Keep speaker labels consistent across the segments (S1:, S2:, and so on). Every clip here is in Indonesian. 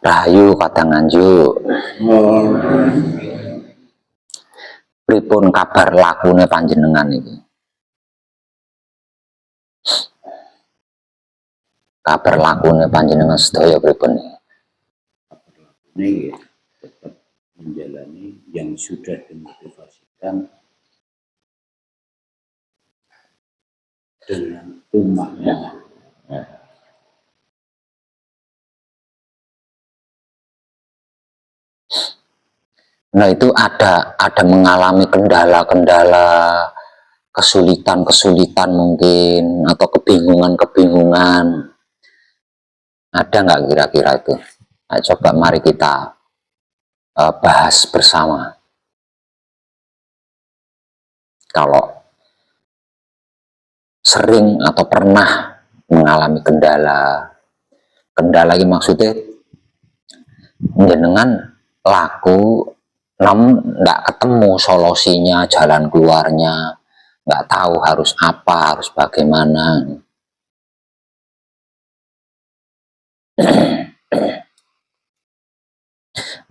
S1: Rahayu kadang nganjuk. Pripun kabar lakune panjenengan iki? Kabar lakune panjenengan sedaya pripun?
S2: Ini tetap menjalani yang sudah dimotivasikan dengan rumahnya.
S1: Nah itu ada mengalami kendala-kendala, kesulitan-kesulitan mungkin, atau kebingungan-kebingungan. Ada nggak kira-kira itu? Nah, coba mari kita bahas bersama. Kalau sering atau pernah mengalami kendala ini maksudnya jenengan laku nggak ketemu solusinya, jalan keluarnya, nggak tahu harus apa, harus bagaimana.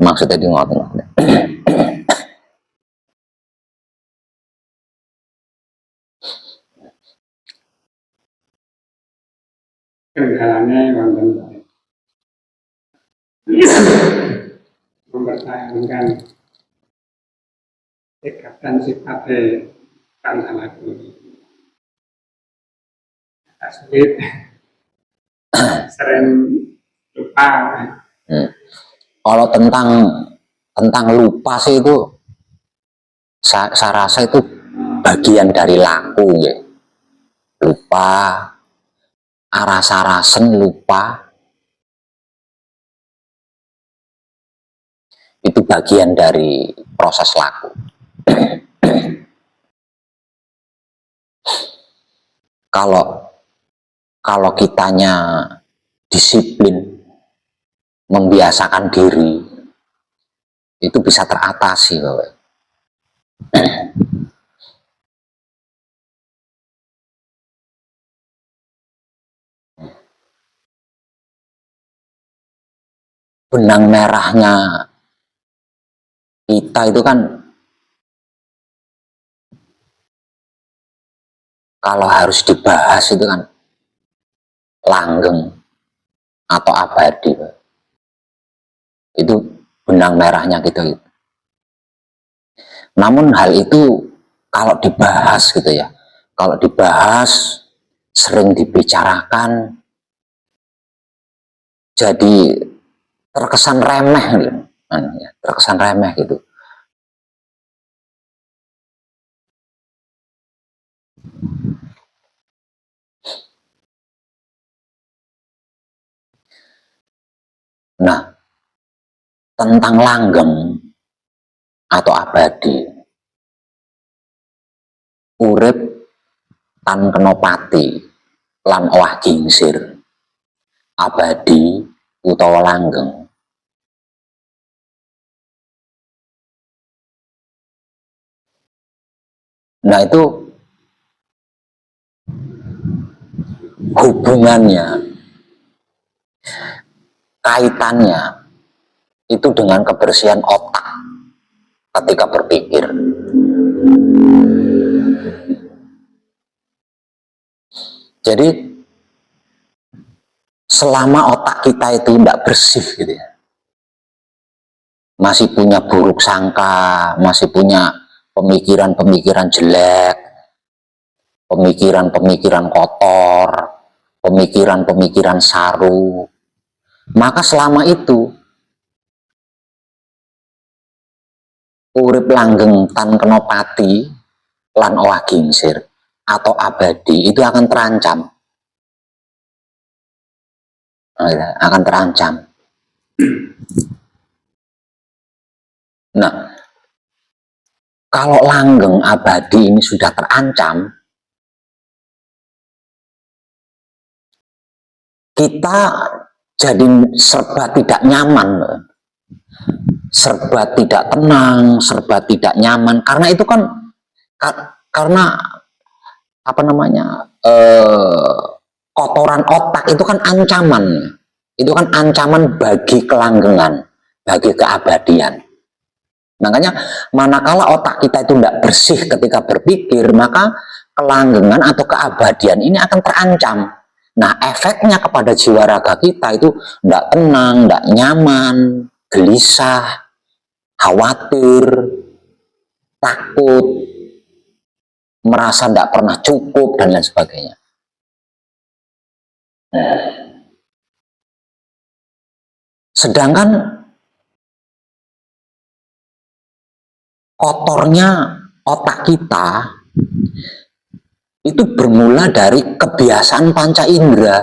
S1: Maksudnya di ngoten.
S3: Kendalanya mempertahankan sikap dan sifatnya kan laku sulit, sering lupa.
S1: Kalau tentang lupa sih itu saya rasa itu bagian dari laku ya. Lupa, aras-arasen lupa, itu bagian dari proses laku. Kalau kitanya disiplin, membiasakan diri, itu bisa teratasi, Bapak. Benang merahnya kita itu kan kalau harus dibahas itu kan langgeng atau abadi, Pak. Itu benang merahnya kita gitu. Namun hal itu kalau dibahas gitu ya, kalau dibahas sering dibicarakan jadi terkesan remeh gitu. Terkesan remeh gitu. Nah, tentang langgeng atau abadi, urip tan kenopati lan owah gingsir, abadi utawa langgeng. Nah itu hubungannya, kaitannya itu dengan kebersihan otak ketika berpikir. Jadi selama otak kita itu tidak bersih gitu ya, masih punya buruk sangka, masih punya pemikiran-pemikiran jelek, pemikiran-pemikiran kotor, pemikiran-pemikiran saru, maka selama itu urip langgeng tan kenopati lan owah gingsir atau abadi itu akan terancam. Akan terancam. Nah, kalau langgeng abadi ini sudah terancam, kita jadi serba tidak nyaman, serba tidak tenang, serba tidak nyaman, karena itu kan karena apa namanya, kotoran otak itu kan ancaman. itu kan ancaman bagi kelanggengan, bagi keabadian. Makanya manakala otak kita itu tidak bersih ketika berpikir, maka kelanggengan atau keabadian ini akan terancam. Nah, efeknya kepada jiwa raga kita itu tidak tenang, tidak nyaman, gelisah, khawatir, takut, merasa tidak pernah cukup, dan lain sebagainya. Sedangkan kotornya otak kita itu bermula dari kebiasaan panca indera,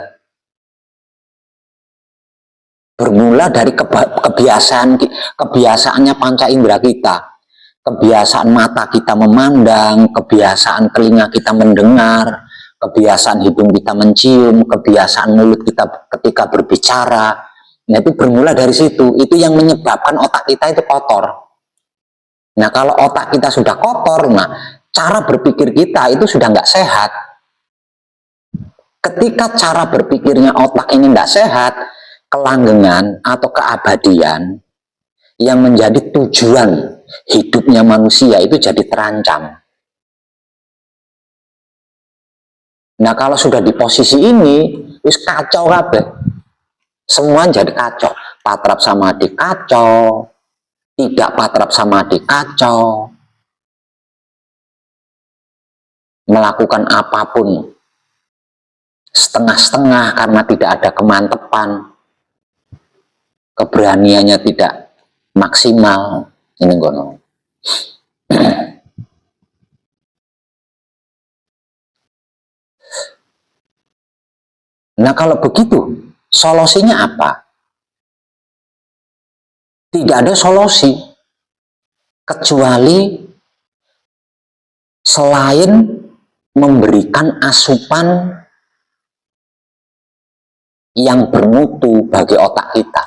S1: bermula dari kebiasaannya panca indera kita, kebiasaan mata kita memandang, kebiasaan telinga kita mendengar, kebiasaan hidung kita mencium, kebiasaan mulut kita ketika berbicara. Nah, itu bermula dari situ. Itu yang menyebabkan otak kita itu kotor. Nah, kalau otak kita sudah kotor, nah cara berpikir kita itu sudah nggak sehat. Ketika cara berpikirnya otak ini nggak sehat, kelanggengan atau keabadian yang menjadi tujuan hidupnya manusia itu jadi terancam. Nah, kalau sudah di posisi ini, wis kacau kabeh. Semua jadi kacau. Patrap sama adik kacau, tidak patrap sama adik kacau, melakukan apapun setengah-setengah karena tidak ada kemantepan, keberaniannya tidak maksimal. Ini gono. Nah, kalau begitu solusinya apa? Tidak ada solusi kecuali selain memberikan asupan yang bermutu bagi otak kita.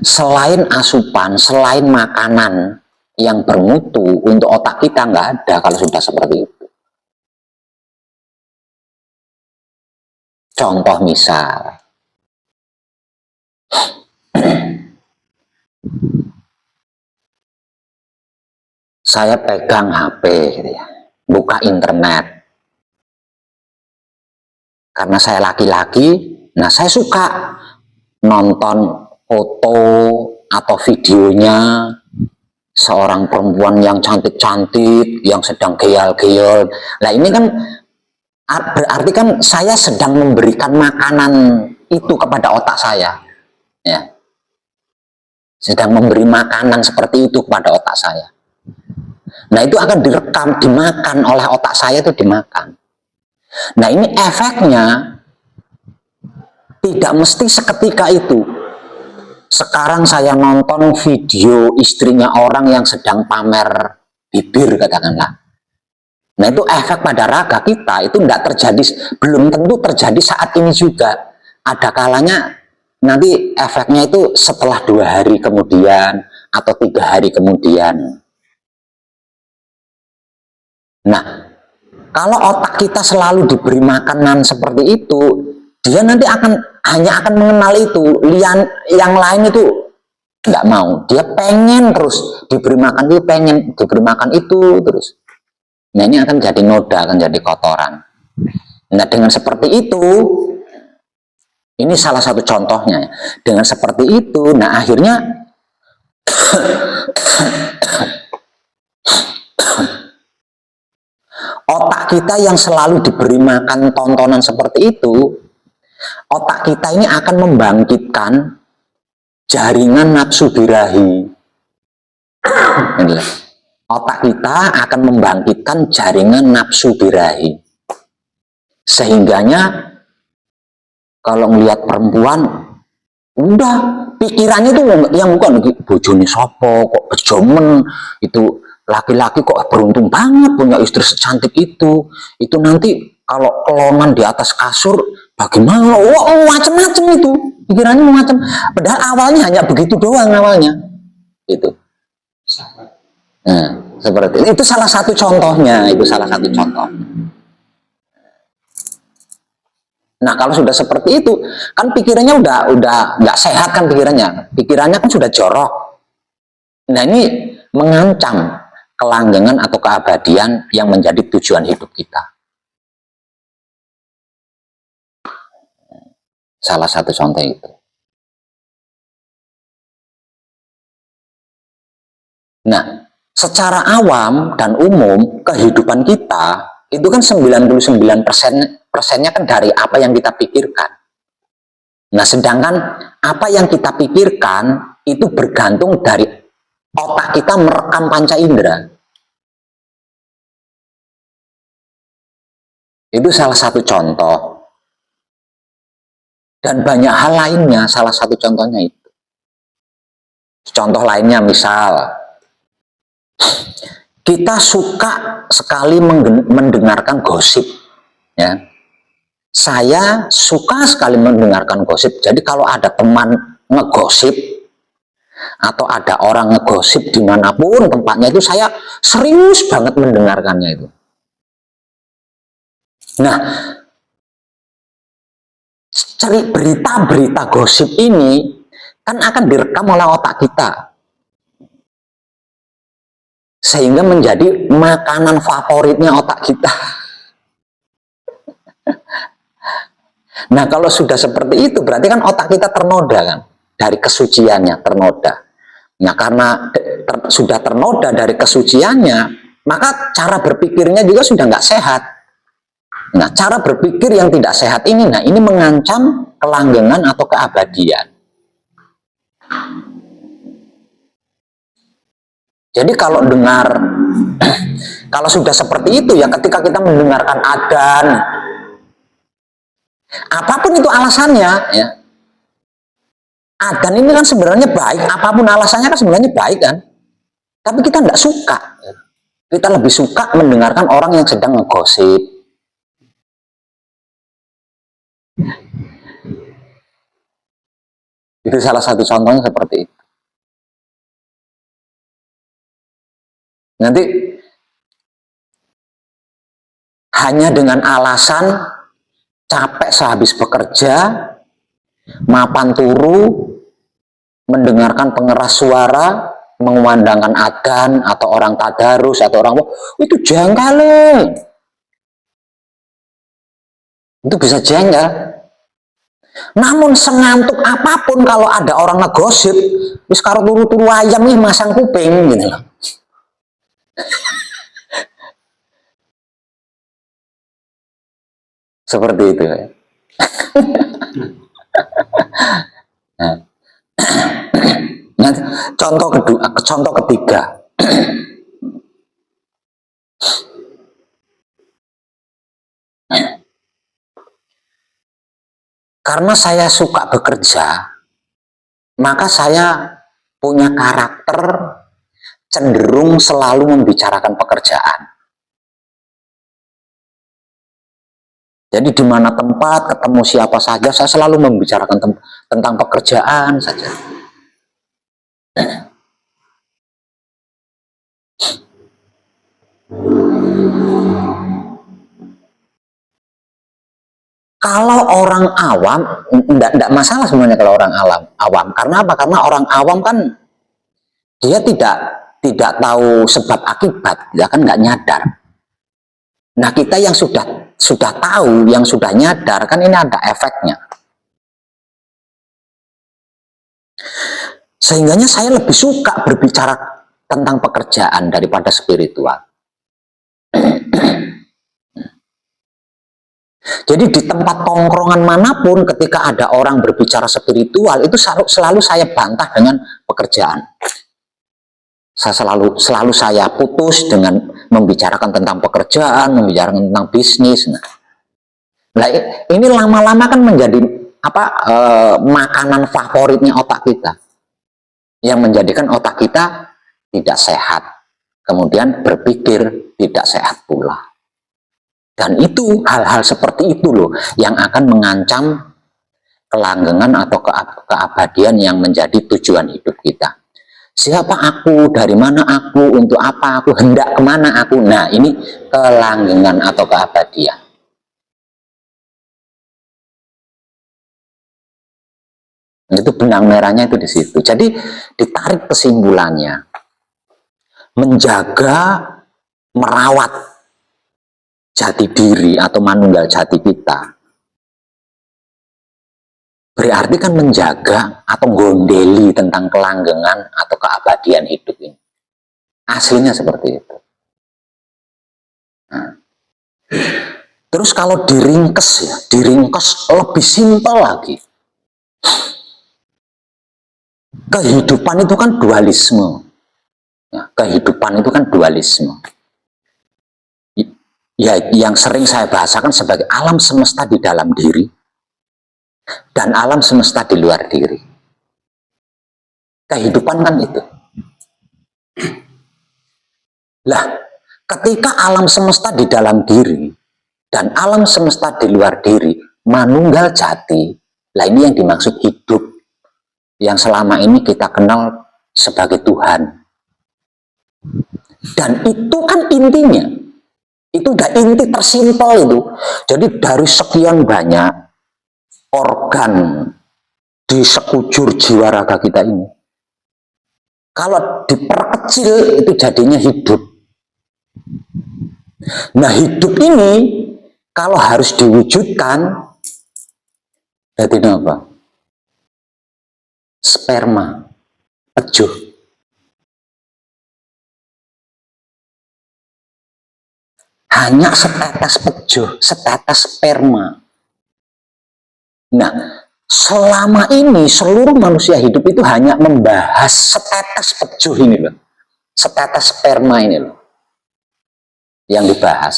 S1: Selain asupan, selain makanan yang bermutu untuk otak kita, nggak ada kalau sudah seperti itu. Contoh misal, saya pegang HP gitu ya, buka internet. Karena saya laki-laki, nah saya suka nonton foto atau videonya seorang perempuan yang cantik-cantik, yang sedang geyal-geyal. Nah, ini kan berarti kan saya sedang memberikan makanan itu kepada otak saya, ya. Sedang memberi makanan seperti itu kepada otak saya. Nah, itu akan direkam, dimakan oleh otak saya, itu dimakan. Nah, ini efeknya tidak mesti seketika itu. Sekarang saya nonton video istrinya orang yang sedang pamer bibir, katakanlah. Nah, itu efek pada raga kita itu tidak terjadi, belum tentu terjadi saat ini juga. Ada kalanya nanti efeknya itu setelah 2 hari kemudian atau 3 hari kemudian. Nah, kalau otak kita selalu diberi makanan seperti itu, dia nanti hanya akan mengenal itu, yang lain itu nggak mau. Dia pengen terus diberi makan, dia pengen diberi makan itu terus. Nah, ini akan jadi noda, akan jadi kotoran. Nah, dengan seperti itu, ini salah satu contohnya. Dengan seperti itu, nah akhirnya otak kita yang selalu diberi makan tontonan seperti itu, otak kita ini akan membangkitkan jaringan nafsu birahi. Otak kita akan membangkitkan jaringan nafsu birahi. Sehingganya kalau melihat perempuan, udah pikirannya tuh yang bukan bojone sopo, kok bejomen, itu laki-laki kok beruntung banget punya istri secantik itu nanti kalau kelongan di atas kasur bagaimana, macam-macam itu pikirannya, macam. Padahal awalnya hanya begitu doang awalnya itu. Nah, seperti itu salah satu contohnya, itu salah satu contoh. Nah, kalau sudah seperti itu, kan pikirannya udah nggak sehat kan pikirannya kan sudah jorok. Nah, ini mengancam kelanggengan atau keabadian yang menjadi tujuan hidup kita. Salah satu contoh itu. Nah, secara awam dan umum kehidupan kita itu kan 99%-nya kan dari apa yang kita pikirkan. Nah, sedangkan apa yang kita pikirkan itu bergantung dari otak kita merekam panca indera. Itu salah satu contoh. Dan banyak hal lainnya, salah satu contohnya itu. Contoh lainnya misal, kita suka sekali mendengarkan gosip. Ya. Saya suka sekali mendengarkan gosip. Jadi kalau ada teman ngegosip, atau ada orang ngegosip dimanapun tempatnya itu, saya serius banget mendengarkannya itu. Nah, berita-berita gosip ini kan akan direkam oleh otak kita, sehingga menjadi makanan favoritnya otak kita. Nah, kalau sudah seperti itu berarti kan otak kita ternoda kan, dari kesuciannya ternoda. Nah, karena sudah ternoda dari kesuciannya, maka cara berpikirnya juga sudah nggak sehat. Nah, cara berpikir yang tidak sehat ini, nah ini mengancam kelanggengan atau keabadian. Jadi kalau kalau sudah seperti itu ya, ketika kita mendengarkan adzan, apapun itu alasannya, ya, adzan ini kan sebenarnya baik, apapun alasannya kan sebenarnya baik kan, tapi kita tidak suka. Kita lebih suka mendengarkan orang yang sedang ngegosip. Itu salah satu contohnya seperti itu. Nanti hanya dengan alasan capek sehabis bekerja, mapan turu, mendengarkan pengeras suara, mengumandangkan adzan atau orang tadarus atau orang itu jengkel. Itu bisa jengkel. Namun sengantuk apapun kalau ada orang ngegosip, wis karo turu-turu ayam nih masang kuping gitu loh. Seperti itu ya. Nah, contoh ketiga. Karena saya suka bekerja, maka saya punya karakter cenderung selalu membicarakan pekerjaan. Jadi di mana tempat, ketemu siapa saja, saya selalu membicarakan tentang pekerjaan saja. Kalau orang awam, enggak masalah sebenarnya kalau orang awam. Karena apa? Karena orang awam kan dia tidak tahu sebab akibat, dia kan nggak nyadar. Nah, kita yang sudah tahu, yang sudah nyadar, kan ini ada efeknya. Sehingganya saya lebih suka berbicara tentang pekerjaan daripada spiritual. Jadi di tempat tongkrongan manapun ketika ada orang berbicara spiritual, itu selalu saya bantah dengan pekerjaan. Selalu saya putus dengan membicarakan tentang pekerjaan, membicarakan tentang bisnis. Nah, ini lama-lama kan menjadi makanan favoritnya otak kita, yang menjadikan otak kita tidak sehat, kemudian berpikir tidak sehat pula. Dan itu hal-hal seperti itu loh yang akan mengancam kelanggengan atau keabadian yang menjadi tujuan hidup kita. Siapa aku, dari mana aku, untuk apa aku, hendak kemana aku. Nah, ini kelanggengan atau keabadian. Itu benang merahnya itu di situ. Jadi ditarik kesimpulannya, menjaga, merawat jati diri atau manunggal jati kita, berarti kan menjaga atau gondeli tentang kelanggengan atau keabadian hidup ini. Aslinya seperti itu. Nah, terus kalau diringkes ya, diringkes lebih simpel lagi. Kehidupan itu kan dualisme. Ya, kehidupan itu kan dualisme. Ya, yang sering saya bahasakan sebagai alam semesta di dalam diri dan alam semesta di luar diri. Kehidupan kan itu. Lah, ketika alam semesta di dalam diri dan alam semesta di luar diri manunggal jati, lah ini yang dimaksud hidup yang selama ini kita kenal sebagai Tuhan. Dan itu kan intinya, itu udah inti tersimpel itu. Jadi dari sekian banyak organ di sekujur jiwa raga kita ini, kalau diperkecil itu jadinya hidup. Nah, hidup ini kalau harus diwujudkan, jadi apa? Sperma, pejuh. Hanya setetes pejuh, setetes sperma. Nah, selama ini seluruh manusia hidup itu hanya membahas setetes pejuh ini loh. Setetes sperma ini loh. Yang dibahas.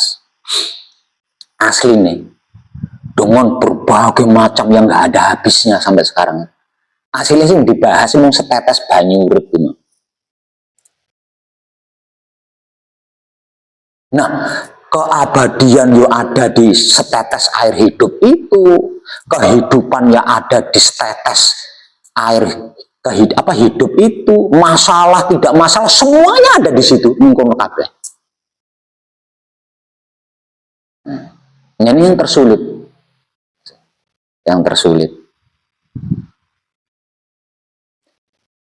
S1: Asli nih. Dengan berbagai macam yang nggak ada habisnya sampai sekarang. Aslinya sih dibahas mau setetes banyu urip gitu. Nah, keabadian yang ada di setetes air hidup itu, kehidupan yang ada di setetes air hidup itu, masalah tidak masalah semuanya ada di situ. Mungkin kabeh. Ini yang tersulit,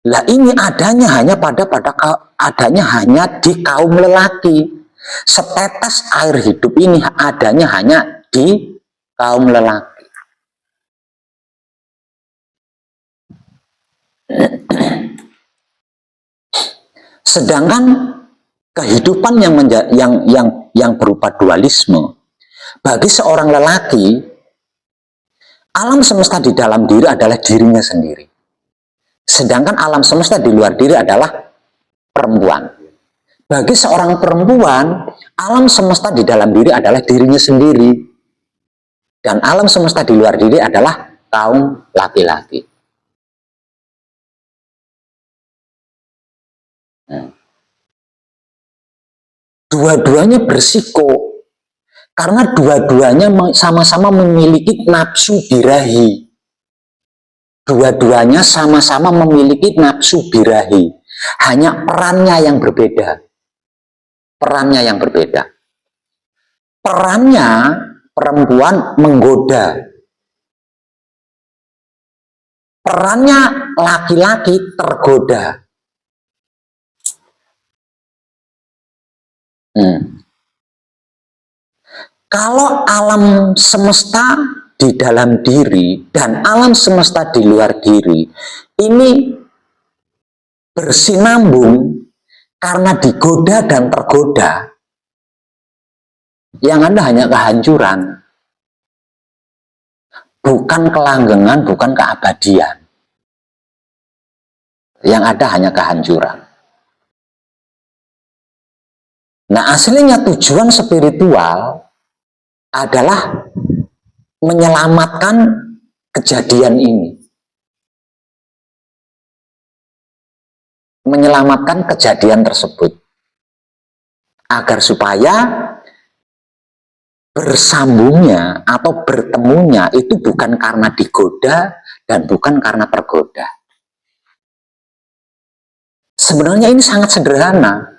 S1: Lah ini adanya hanya di kaum lelaki. Setetes air hidup ini adanya hanya di kaum lelaki. Sedangkan kehidupan yang berupa dualisme bagi seorang lelaki, alam semesta di dalam diri adalah dirinya sendiri. Sedangkan alam semesta di luar diri adalah perempuan. Bagi seorang perempuan, alam semesta di dalam diri adalah dirinya sendiri. Dan alam semesta di luar diri adalah kaum laki-laki. Dua-duanya bersiko. Karena dua-duanya sama-sama memiliki nafsu birahi. Dua-duanya sama-sama memiliki nafsu birahi. Hanya perannya yang berbeda. Perannya perempuan menggoda. Perannya laki-laki tergoda. Kalau alam semesta di dalam diri dan alam semesta di luar diri ini bersinambung karena digoda dan tergoda, yang ada hanya kehancuran, bukan kelanggengan, bukan keabadian. Yang ada hanya kehancuran. Nah, aslinya tujuan spiritual adalah menyelamatkan kejadian ini. Menyelamatkan kejadian tersebut. Agar supaya bersambungnya atau bertemunya itu bukan karena digoda dan bukan karena tergoda. Sebenarnya ini sangat sederhana.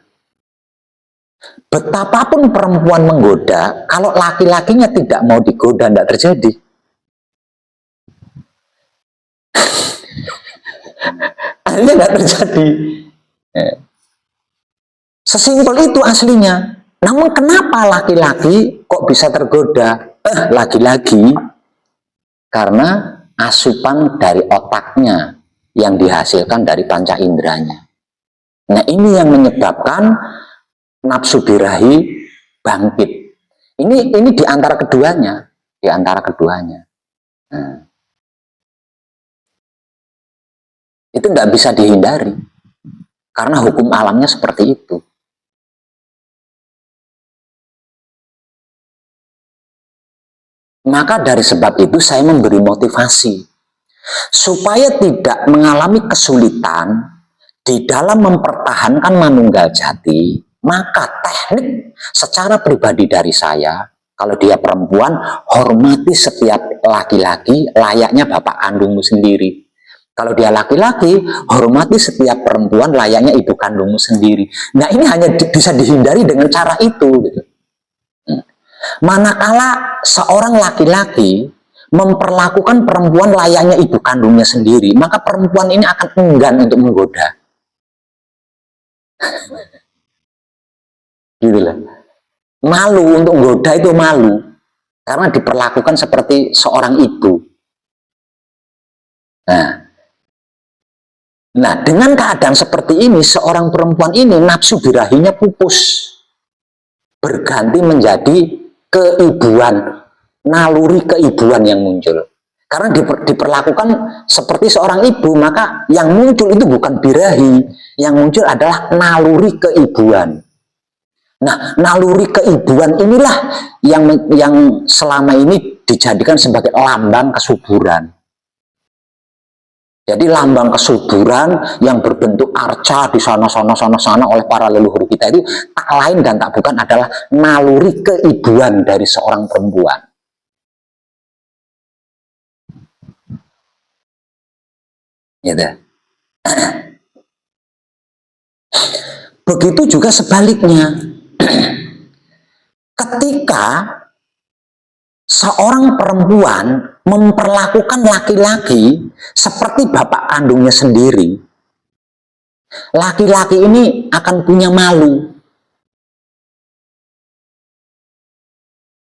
S1: Betapapun perempuan menggoda, kalau laki-lakinya tidak mau digoda, tidak terjadi. akhirnya nggak terjadi. Sesimpel itu aslinya. Namun kenapa laki-laki kok bisa tergoda? Lagi-lagi karena asupan dari otaknya yang dihasilkan dari panca inderanya. Nah, ini yang menyebabkan nafsu birahi bangkit. Ini di antara keduanya, Itu nggak bisa dihindari karena hukum alamnya seperti itu. Maka dari sebab itu saya memberi motivasi supaya tidak mengalami kesulitan di dalam mempertahankan manunggal jati. Maka teknik secara pribadi dari saya, kalau dia perempuan, hormati setiap laki-laki layaknya bapak kandungmu sendiri. Kalau dia laki-laki, hormati setiap perempuan layaknya ibu kandungmu sendiri. Nah, ini hanya bisa dihindari dengan cara itu, gitu. Manakala seorang laki-laki memperlakukan perempuan layaknya ibu kandungnya sendiri, maka perempuan ini akan enggan untuk menggoda. Gitu lah. Malu untuk menggoda itu malu, karena diperlakukan seperti seorang ibu. Nah, dengan keadaan seperti ini, seorang perempuan ini nafsu birahinya pupus, berganti menjadi keibuan, naluri keibuan yang muncul. Karena diperlakukan seperti seorang ibu, maka yang muncul itu bukan birahi, yang muncul adalah naluri keibuan. Nah, naluri keibuan inilah yang selama ini dijadikan sebagai lambang kesuburan. Jadi lambang kesuburan yang berbentuk arca di sana oleh para leluhur kita itu tak lain dan tak bukan adalah naluri keibuan dari seorang perempuan. Gitu. Begitu juga sebaliknya. Ketika seorang perempuan memperlakukan laki-laki seperti bapak kandungnya sendiri, laki-laki ini akan punya malu.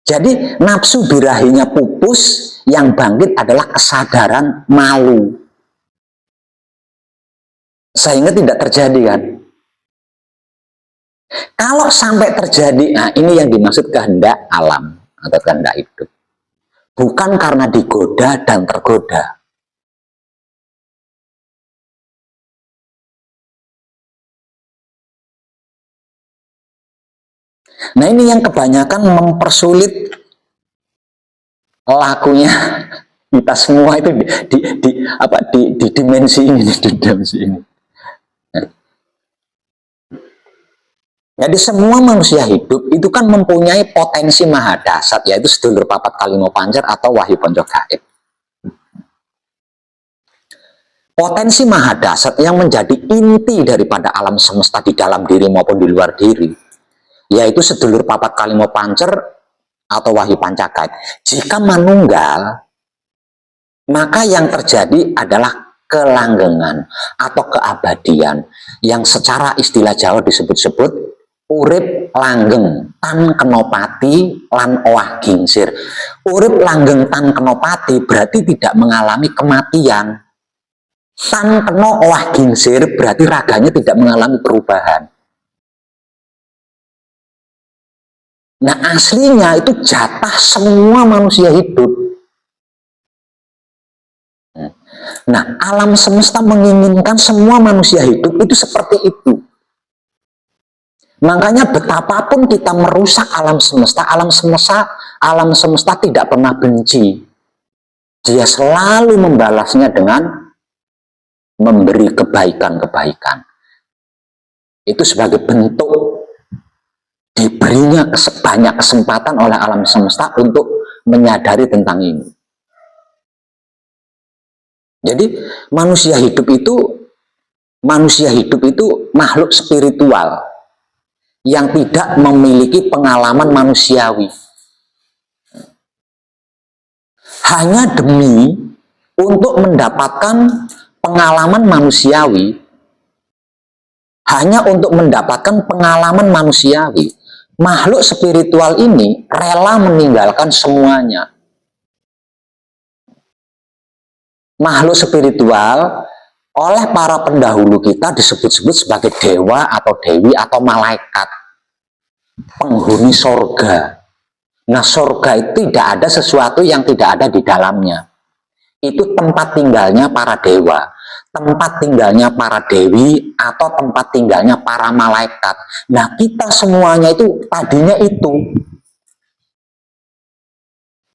S1: Jadi nafsu birahinya pupus, yang bangkit adalah kesadaran malu. Sehingga tidak terjadi kan. Kalau sampai terjadi, nah ini yang dimaksud kehendak alam atau kehendak hidup. Bukan karena digoda dan tergoda. Nah, ini yang kebanyakan mempersulit lakunya kita semua itu di dimensi ini, di dimensi ini. Jadi semua manusia hidup itu kan mempunyai potensi mahadasat, yaitu sedulur papat kalimo pancer atau wahyu ponco gaib. Potensi mahadasat yang menjadi inti daripada alam semesta di dalam diri maupun di luar diri, yaitu sedulur papat kalimo pancer atau wahyu pancagaib. Jika manunggal, maka yang terjadi adalah kelanggengan atau keabadian, yang secara istilah Jawa disebut-sebut urip langgeng tan kenopati lan owah gingsir. Urip langgeng tan kenopati berarti tidak mengalami kematian. Tan keno owah gingsir berarti raganya tidak mengalami perubahan. Nah, aslinya itu jatah semua manusia hidup. Nah, alam semesta menginginkan semua manusia hidup itu seperti itu. Makanya betapapun kita merusak alam semesta tidak pernah benci. Dia selalu membalasnya dengan memberi kebaikan-kebaikan. Itu sebagai bentuk diberinya banyak kesempatan oleh alam semesta untuk menyadari tentang ini. Jadi manusia hidup itu makhluk spiritual yang tidak memiliki pengalaman manusiawi. Hanya demi untuk mendapatkan pengalaman manusiawi, hanya untuk mendapatkan pengalaman manusiawi, makhluk spiritual ini rela meninggalkan semuanya. Makhluk spiritual oleh para pendahulu kita disebut-sebut sebagai dewa atau dewi atau malaikat, penghuni sorga. Nah, sorga itu tidak ada sesuatu yang tidak ada di dalamnya. Itu tempat tinggalnya para dewa, tempat tinggalnya para dewi, atau tempat tinggalnya para malaikat. Nah, kita semuanya itu tadinya itu.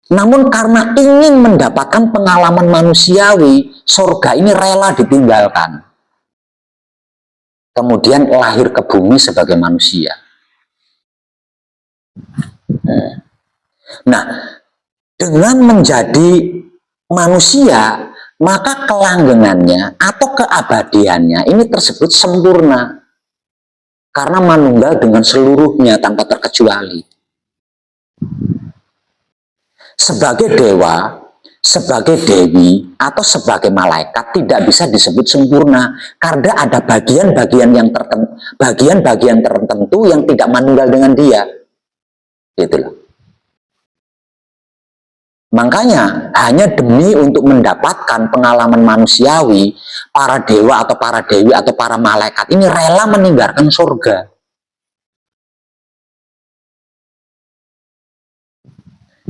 S1: Namun karena ingin mendapatkan pengalaman manusiawi, surga ini rela ditinggalkan. Kemudian lahir ke bumi sebagai manusia. Nah, dengan menjadi manusia, maka kelanggengannya atau keabadiannya ini tersebut sempurna. Karena manunggal dengan seluruhnya tanpa terkecuali. Sebagai dewa, sebagai dewi, atau sebagai malaikat tidak bisa disebut sempurna karena ada bagian-bagian tertentu yang tidak manunggal dengan dia. Gitu loh. Makanya hanya demi untuk mendapatkan pengalaman manusiawi, para dewa atau para dewi atau para malaikat ini rela meninggalkan surga.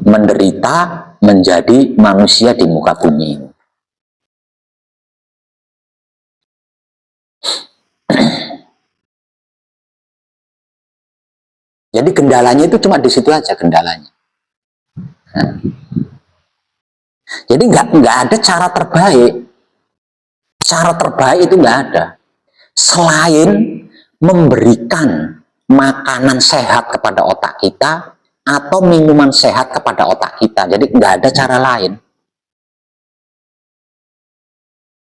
S1: Menderita menjadi manusia di muka bumi. Jadi kendalanya itu cuma di situ aja kendalanya. Nah. Jadi nggak ada cara terbaik. Cara terbaik itu nggak ada. Selain memberikan makanan sehat kepada otak kita atau minuman sehat kepada otak kita. Jadi nggak ada cara lain.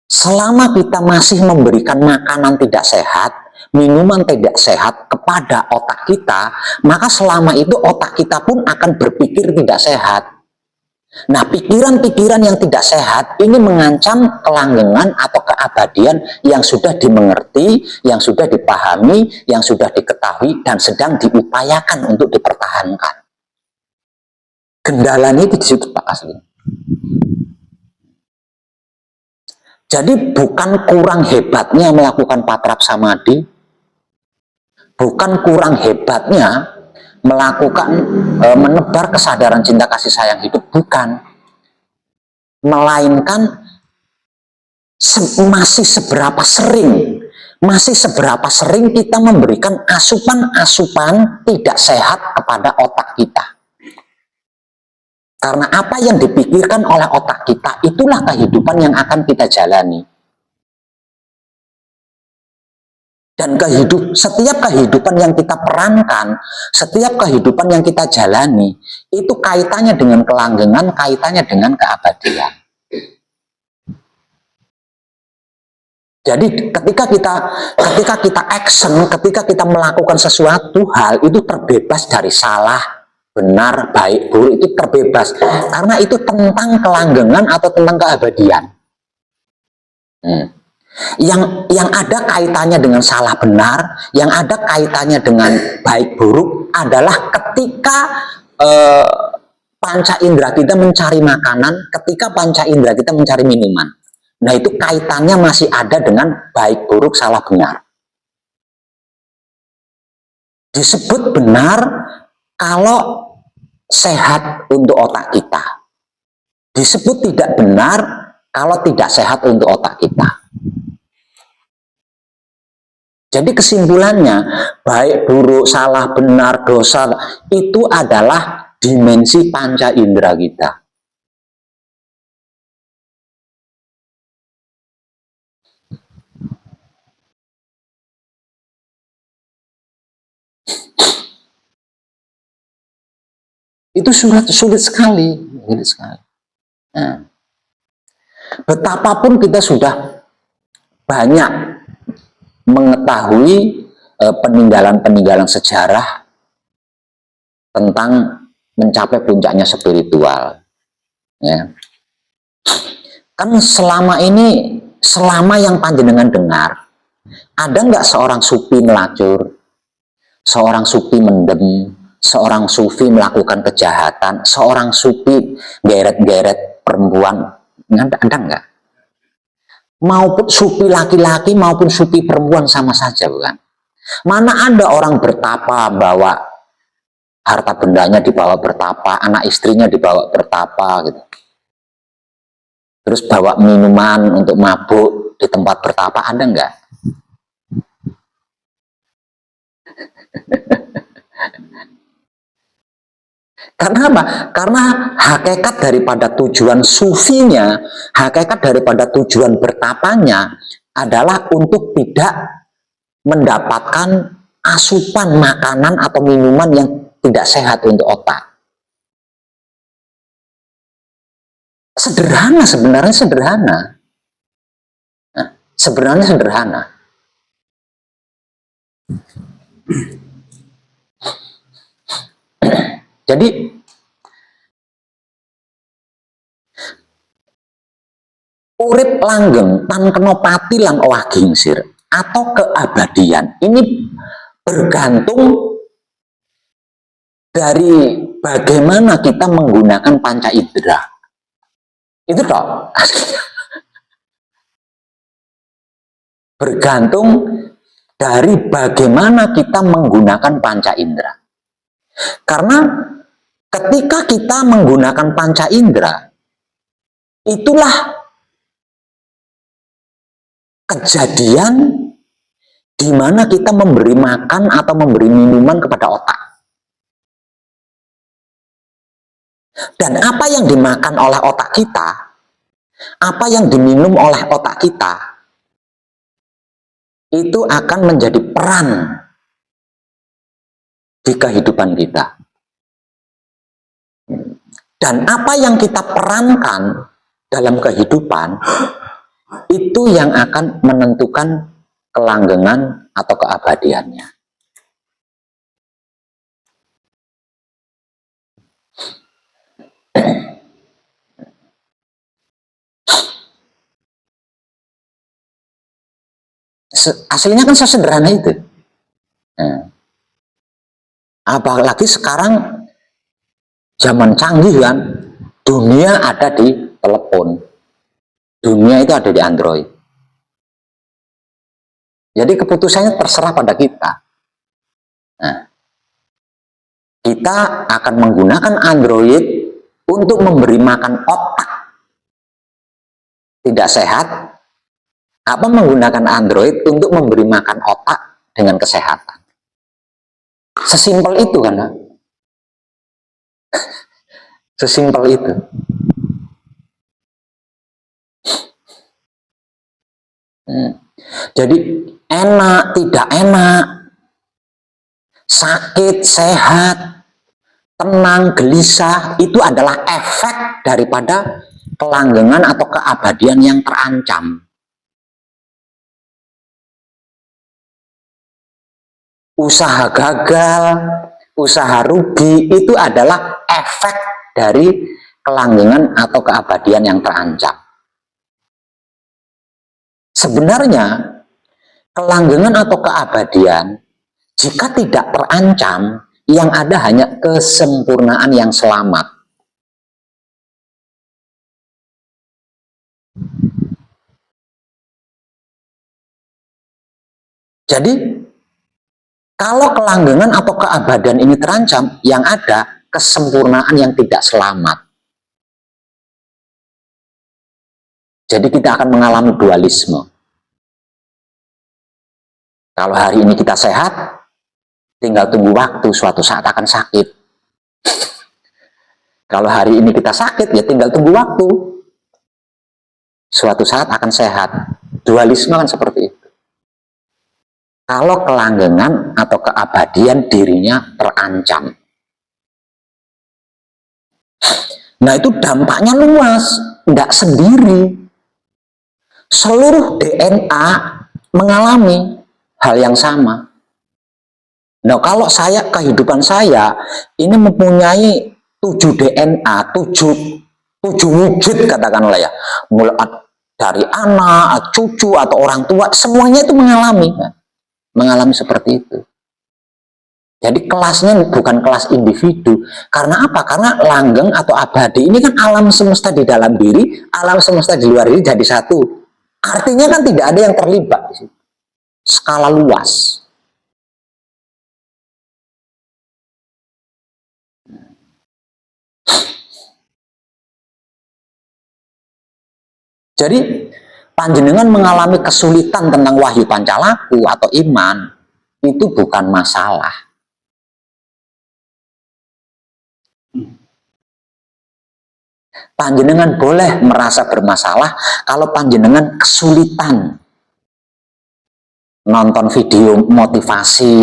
S1: Selama kita masih memberikan makanan tidak sehat, minuman tidak sehat kepada otak kita, maka selama itu otak kita pun akan berpikir tidak sehat. Nah, pikiran-pikiran yang tidak sehat ini mengancam kelanggengan atau keabadian yang sudah dimengerti, yang sudah dipahami, yang sudah diketahui, dan sedang diupayakan untuk dipertahankan. Kendalanya itu di situ, Pak, asli. Jadi bukan kurang hebatnya melakukan patrap samadhi, bukan kurang hebatnya melakukan menebar kesadaran cinta kasih sayang hidup, bukan, melainkan masih seberapa sering kita memberikan asupan-asupan tidak sehat kepada otak kita. Karena apa yang dipikirkan oleh otak kita itulah kehidupan yang akan kita jalani. Dan setiap kehidupan yang kita perankan, setiap kehidupan yang kita jalani, itu kaitannya dengan kelanggengan, kaitannya dengan keabadian. Jadi ketika kita action, ketika kita melakukan sesuatu hal, itu terbebas dari salah, benar, baik, buruk, itu terbebas. Karena itu tentang kelanggengan atau tentang keabadian. Yang ada kaitannya dengan salah benar, yang ada kaitannya dengan baik buruk adalah ketika panca indera kita mencari makanan, ketika panca indera kita mencari minuman. Nah, itu kaitannya masih ada dengan baik buruk salah benar. Disebut benar kalau sehat untuk otak kita. Disebut tidak benar kalau tidak sehat untuk otak kita. Jadi kesimpulannya, baik buruk, salah benar, dosa, itu adalah dimensi panca indera kita. Itu sulit sekali. Nah, betapapun kita sudah banyak mengetahui peninggalan-peninggalan sejarah tentang mencapai puncaknya spiritual, ya. Kan selama ini selama yang panjenengan dengar, ada nggak seorang sufi melacur, seorang sufi mendem, seorang sufi melakukan kejahatan, seorang sufi geret-geret perempuan, ada nggak? Maupun sufi laki-laki maupun sufi perempuan sama saja, bukan? Mana ada orang bertapa bawa harta bendanya dibawa bertapa, anak istrinya dibawa bertapa gitu. Terus bawa minuman untuk mabuk di tempat bertapa, ada nggak? Karena apa? Karena hakikat daripada tujuan sufinya, hakikat daripada tujuan bertapanya adalah untuk tidak mendapatkan asupan makanan atau minuman yang tidak sehat untuk otak. Sederhana, sebenarnya sederhana. Nah, sebenarnya sederhana. Jadi urip langgeng tan kenopati lan owah gingsir atau keabadian ini bergantung dari bagaimana kita menggunakan panca indera. Itu toh bergantung dari bagaimana kita menggunakan panca indera. Karena ketika kita menggunakan panca indera, itulah kejadian di mana kita memberi makan atau memberi minuman kepada otak. Dan apa yang dimakan oleh otak kita, apa yang diminum oleh otak kita, itu akan menjadi peran di kehidupan kita. Dan apa yang kita perankan dalam kehidupan, itu yang akan menentukan kelanggengan atau keabadiannya. Aslinya kan sesederhana itu. Nah, apalagi sekarang zaman canggih kan, dunia ada di telepon, dunia itu ada di Android. Jadi keputusannya terserah pada kita. Nah, kita akan menggunakan Android untuk memberi makan otak tidak sehat, apa menggunakan Android untuk memberi makan otak dengan kesehatan. Sesimpel itu kan? Sesimpel itu. Jadi enak, tidak enak, sakit, sehat, tenang, gelisah, itu adalah efek daripada kelanggengan atau keabadian yang terancam. Usaha gagal, usaha rugi, itu adalah efek dari kelanggengan atau keabadian yang terancam. Sebenarnya, kelanggengan atau keabadian, jika tidak terancam, yang ada hanya kesempurnaan yang selamat. Jadi, kalau kelanggengan atau keabadian ini terancam, yang ada kesempurnaan yang tidak selamat. Jadi kita akan mengalami dualisme. Kalau hari ini kita sehat, tinggal tunggu waktu, suatu saat akan sakit. Kalau hari ini kita sakit, ya tinggal tunggu waktu, suatu saat akan sehat. Dualisme kan seperti itu. Kalau kelanggengan atau keabadian dirinya terancam. Nah itu dampaknya luas, nggak sendiri. Seluruh DNA mengalami hal yang sama. Nah kalau kehidupan saya ini mempunyai 7 DNA, 7 wujud katakanlah ya. dari anak, cucu atau orang tua, semuanya itu mengalami seperti itu. Jadi kelasnya bukan kelas individu. Karena apa? Karena langgeng atau abadi ini kan alam semesta di dalam diri, alam semesta di luar diri jadi satu. Artinya kan tidak ada yang terlibat di situ. Skala luas. Jadi panjenengan mengalami kesulitan tentang wahyu pancalaku atau iman, itu bukan masalah. Panjenengan boleh merasa bermasalah kalau panjenengan kesulitan nonton video motivasi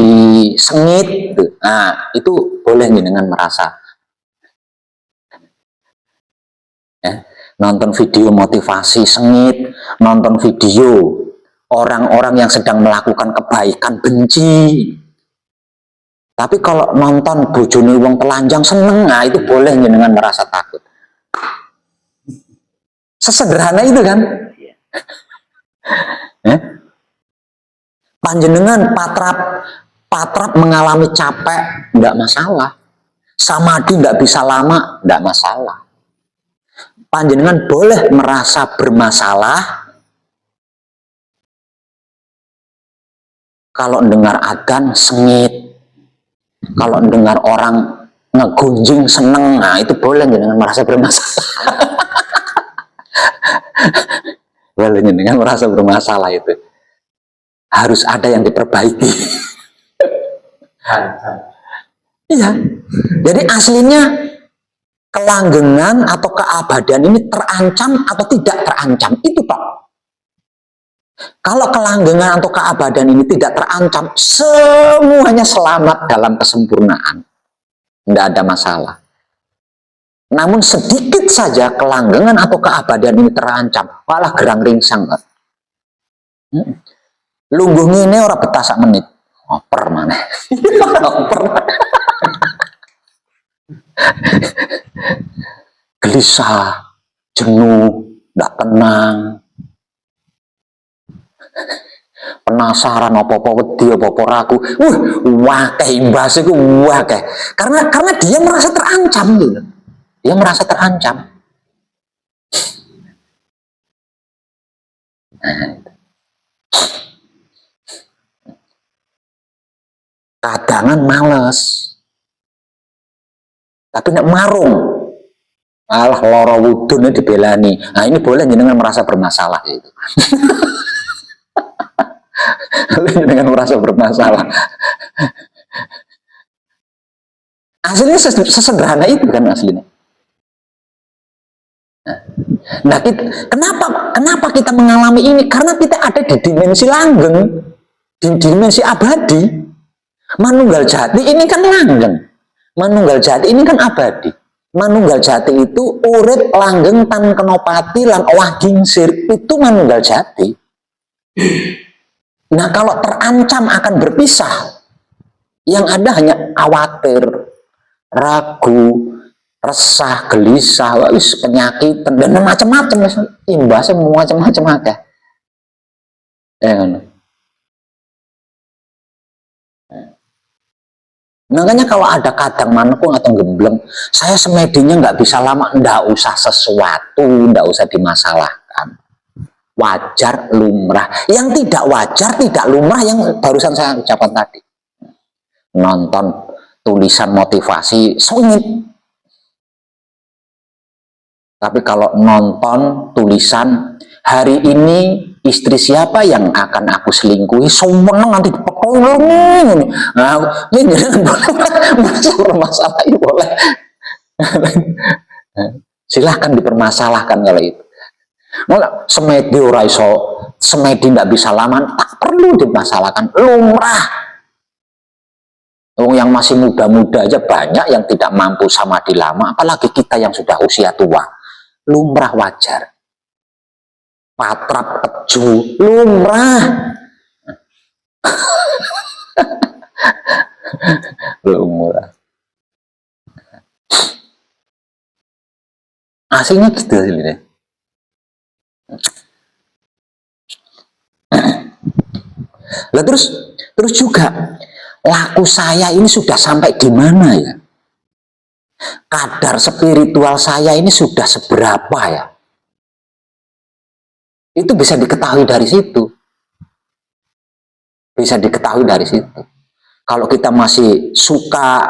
S1: sengit. Nah, itu boleh jenengan merasa. Ya, nonton video motivasi sengit, nonton video orang-orang yang sedang melakukan kebaikan benci. Tapi kalau nonton bojone wong telanjang seneng, nah itu boleh jenengan merasa takut. Sesederhana itu kan. Panjenengan patrap mengalami capek, enggak masalah. Samadhi enggak bisa lama, enggak masalah. Panjenengan boleh merasa bermasalah kalau dengar adzan sengit, kalau dengar orang ngegunjing seneng, nah itu boleh jenengan merasa bermasalah. Boleh jenengan merasa bermasalah itu. Harus ada yang diperbaiki. Iya. Jadi aslinya kelanggengan atau keabadian ini terancam atau tidak terancam, itu Pak. Kalau kelanggengan atau keabadian ini tidak terancam, semuanya selamat dalam kesempurnaan. Tidak ada masalah. Namun sedikit saja kelanggengan atau keabadian ini terancam, malah gerang ringsang. Lungguh ini orang betah sak menit. Oper mana? Oper. Gelisah, jenuh, tidak tenang, penasaran apa-apa wedi, apa-apa ragu. Wakeh imbas itu wakeh. Karena dia merasa terancam gitu. Dia merasa terancam. Kadangan males. Tapi nak marung. Alah loro wudune dibelani. Nah ini boleh jenengan merasa bermasalah gitu. Dengan merasa bermasalah. Aslinya sesederhana itu kan aslinya. Nah, kenapa kita mengalami ini? Karena kita ada di dimensi langgeng, di dimensi abadi. Manunggal jati ini kan langgeng, manunggal jati ini kan abadi. Manunggal jati itu urip langgeng tan kenopati lan owah gingsir, itu manunggal jati. Nah, kalau terancam akan berpisah, yang ada hanya khawatir, ragu, resah, gelisah, penyakit, dan macam-macam, imbasnya macam-macam ada. Makanya kalau ada kadang manekung atau gembleng, saya semedinya nggak bisa lama, nggak usah sesuatu, nggak usah dimasalahkan. Wajar, lumrah. Yang tidak wajar, tidak lumrah yang barusan saya ucapkan tadi. Nonton tulisan motivasi sengit. Tapi kalau nonton tulisan hari ini istri siapa yang akan aku selingkuhi, semeneng nanti dipotong. Nah, ini jangan boleh masalah ini boleh. Silahkan dipermasalahkan kalau itu. Nggak, semedi ora iso, semedi nggak bisa lama, tak perlu dimasalahkan, lumrah. Orang yang masih muda-muda aja banyak yang tidak mampu samadhi lama, apalagi kita yang sudah usia tua. Lumrah, wajar. Patrap, keju, lumrah. Lumrah. Aslinya gitu sih. Lah terus juga laku saya ini sudah sampai di mana ya? Kadar spiritual saya ini sudah seberapa ya? Itu bisa diketahui dari situ. Bisa diketahui dari situ. Kalau kita masih suka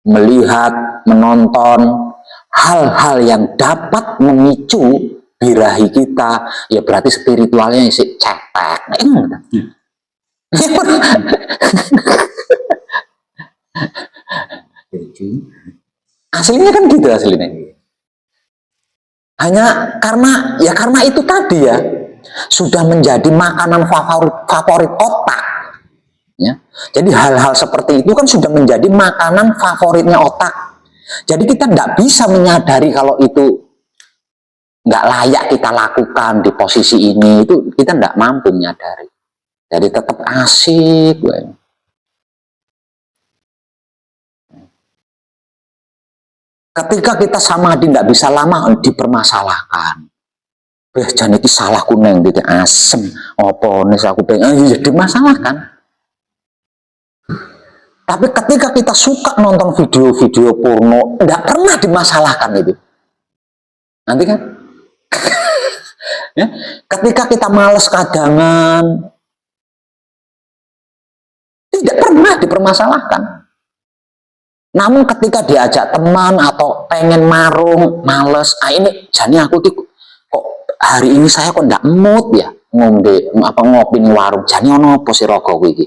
S1: melihat, menonton hal-hal yang dapat memicu birahi kita, ya berarti spiritualnya isi cetek. Aslinya kan gitu aslinya. Hanya karena itu tadi ya, sudah menjadi makanan favorit otak. Ya. Jadi hal-hal seperti itu kan sudah menjadi makanan favoritnya otak. Jadi kita tidak bisa menyadari kalau itu nggak layak kita lakukan di posisi ini, itu kita tidak mampu menyadari. Jadi tetap asik. Ketika kita samadhi tidak bisa lama dipermasalahkan. Jangan itu salah kuneng gitu asem. Apa nih aku pengen jadi masalahkan. Tapi ketika kita suka nonton video-video porno, tidak pernah dimasalahkan itu. Nanti kan? Ya, ketika kita males kadangan, tidak pernah dipermasalahkan. Namun ketika diajak teman atau pengen marung, males, ini jadi aku tuh kok hari ini saya kok ndak mood ya ngopi di warung. Jadi ono apa sih rokok iki?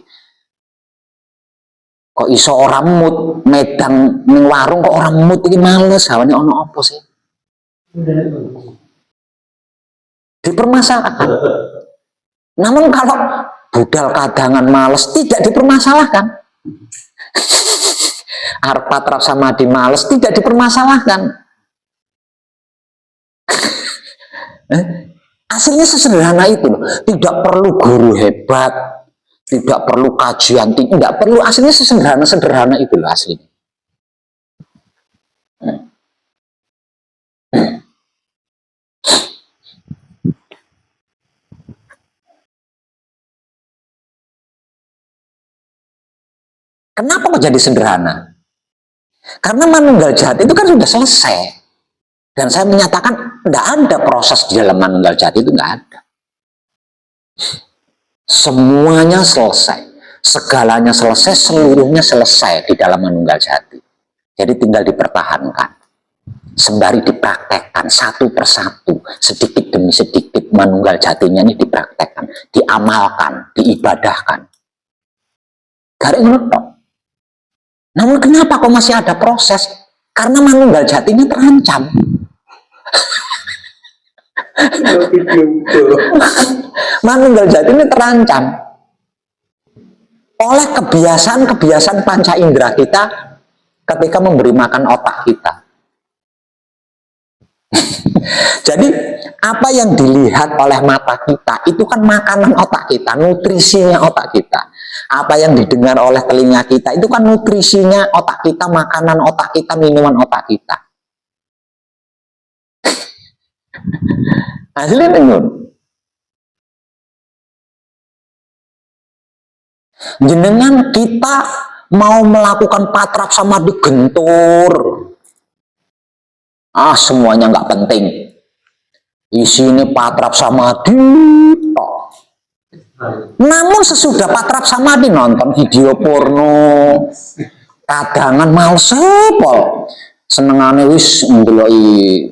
S1: Kok iso orang mood medang ning warung kok orang mood iki males, hawane ono apa sih? Dipermasalahkan. Namun kalau budal kadangan males tidak dipermasalahkan. Arpa trap sama di males tidak dipermasalahkan. Aslinya sesederhana itu loh. Tidak perlu guru hebat, tidak perlu kajian tinggi, tidak perlu, aslinya sesederhana itu loh aslinya. Kenapa kok jadi sederhana? Karena manunggal jati itu kan sudah selesai. Dan saya menyatakan tidak ada proses di dalam manunggal jati itu, tidak ada. Semuanya selesai. Segalanya selesai, seluruhnya selesai di dalam manunggal jati. Jadi tinggal dipertahankan. Sembari dipraktekkan satu persatu, sedikit demi sedikit manunggal jatinya ini dipraktekkan, diamalkan, diibadahkan. Garing ngetok. Namun kenapa kok masih ada proses? Karena manunggal jatinya terancam. Manunggal jatinya terancam oleh kebiasaan-kebiasaan panca indera kita ketika memberi makan otak kita. Jadi apa yang dilihat oleh mata kita itu kan makanan otak kita, nutrisinya otak kita. Apa yang didengar oleh telinga kita itu kan nutrisinya otak kita, makanan otak kita, minuman otak kita. Aslinya nyun. Jenengan kita mau melakukan patrap sama digentur. Semuanya nggak penting. Isinya patrap samadhi. Namun sesudah patrap samadhi nonton video porno, kadangan males pol, senengane wis ndeloi.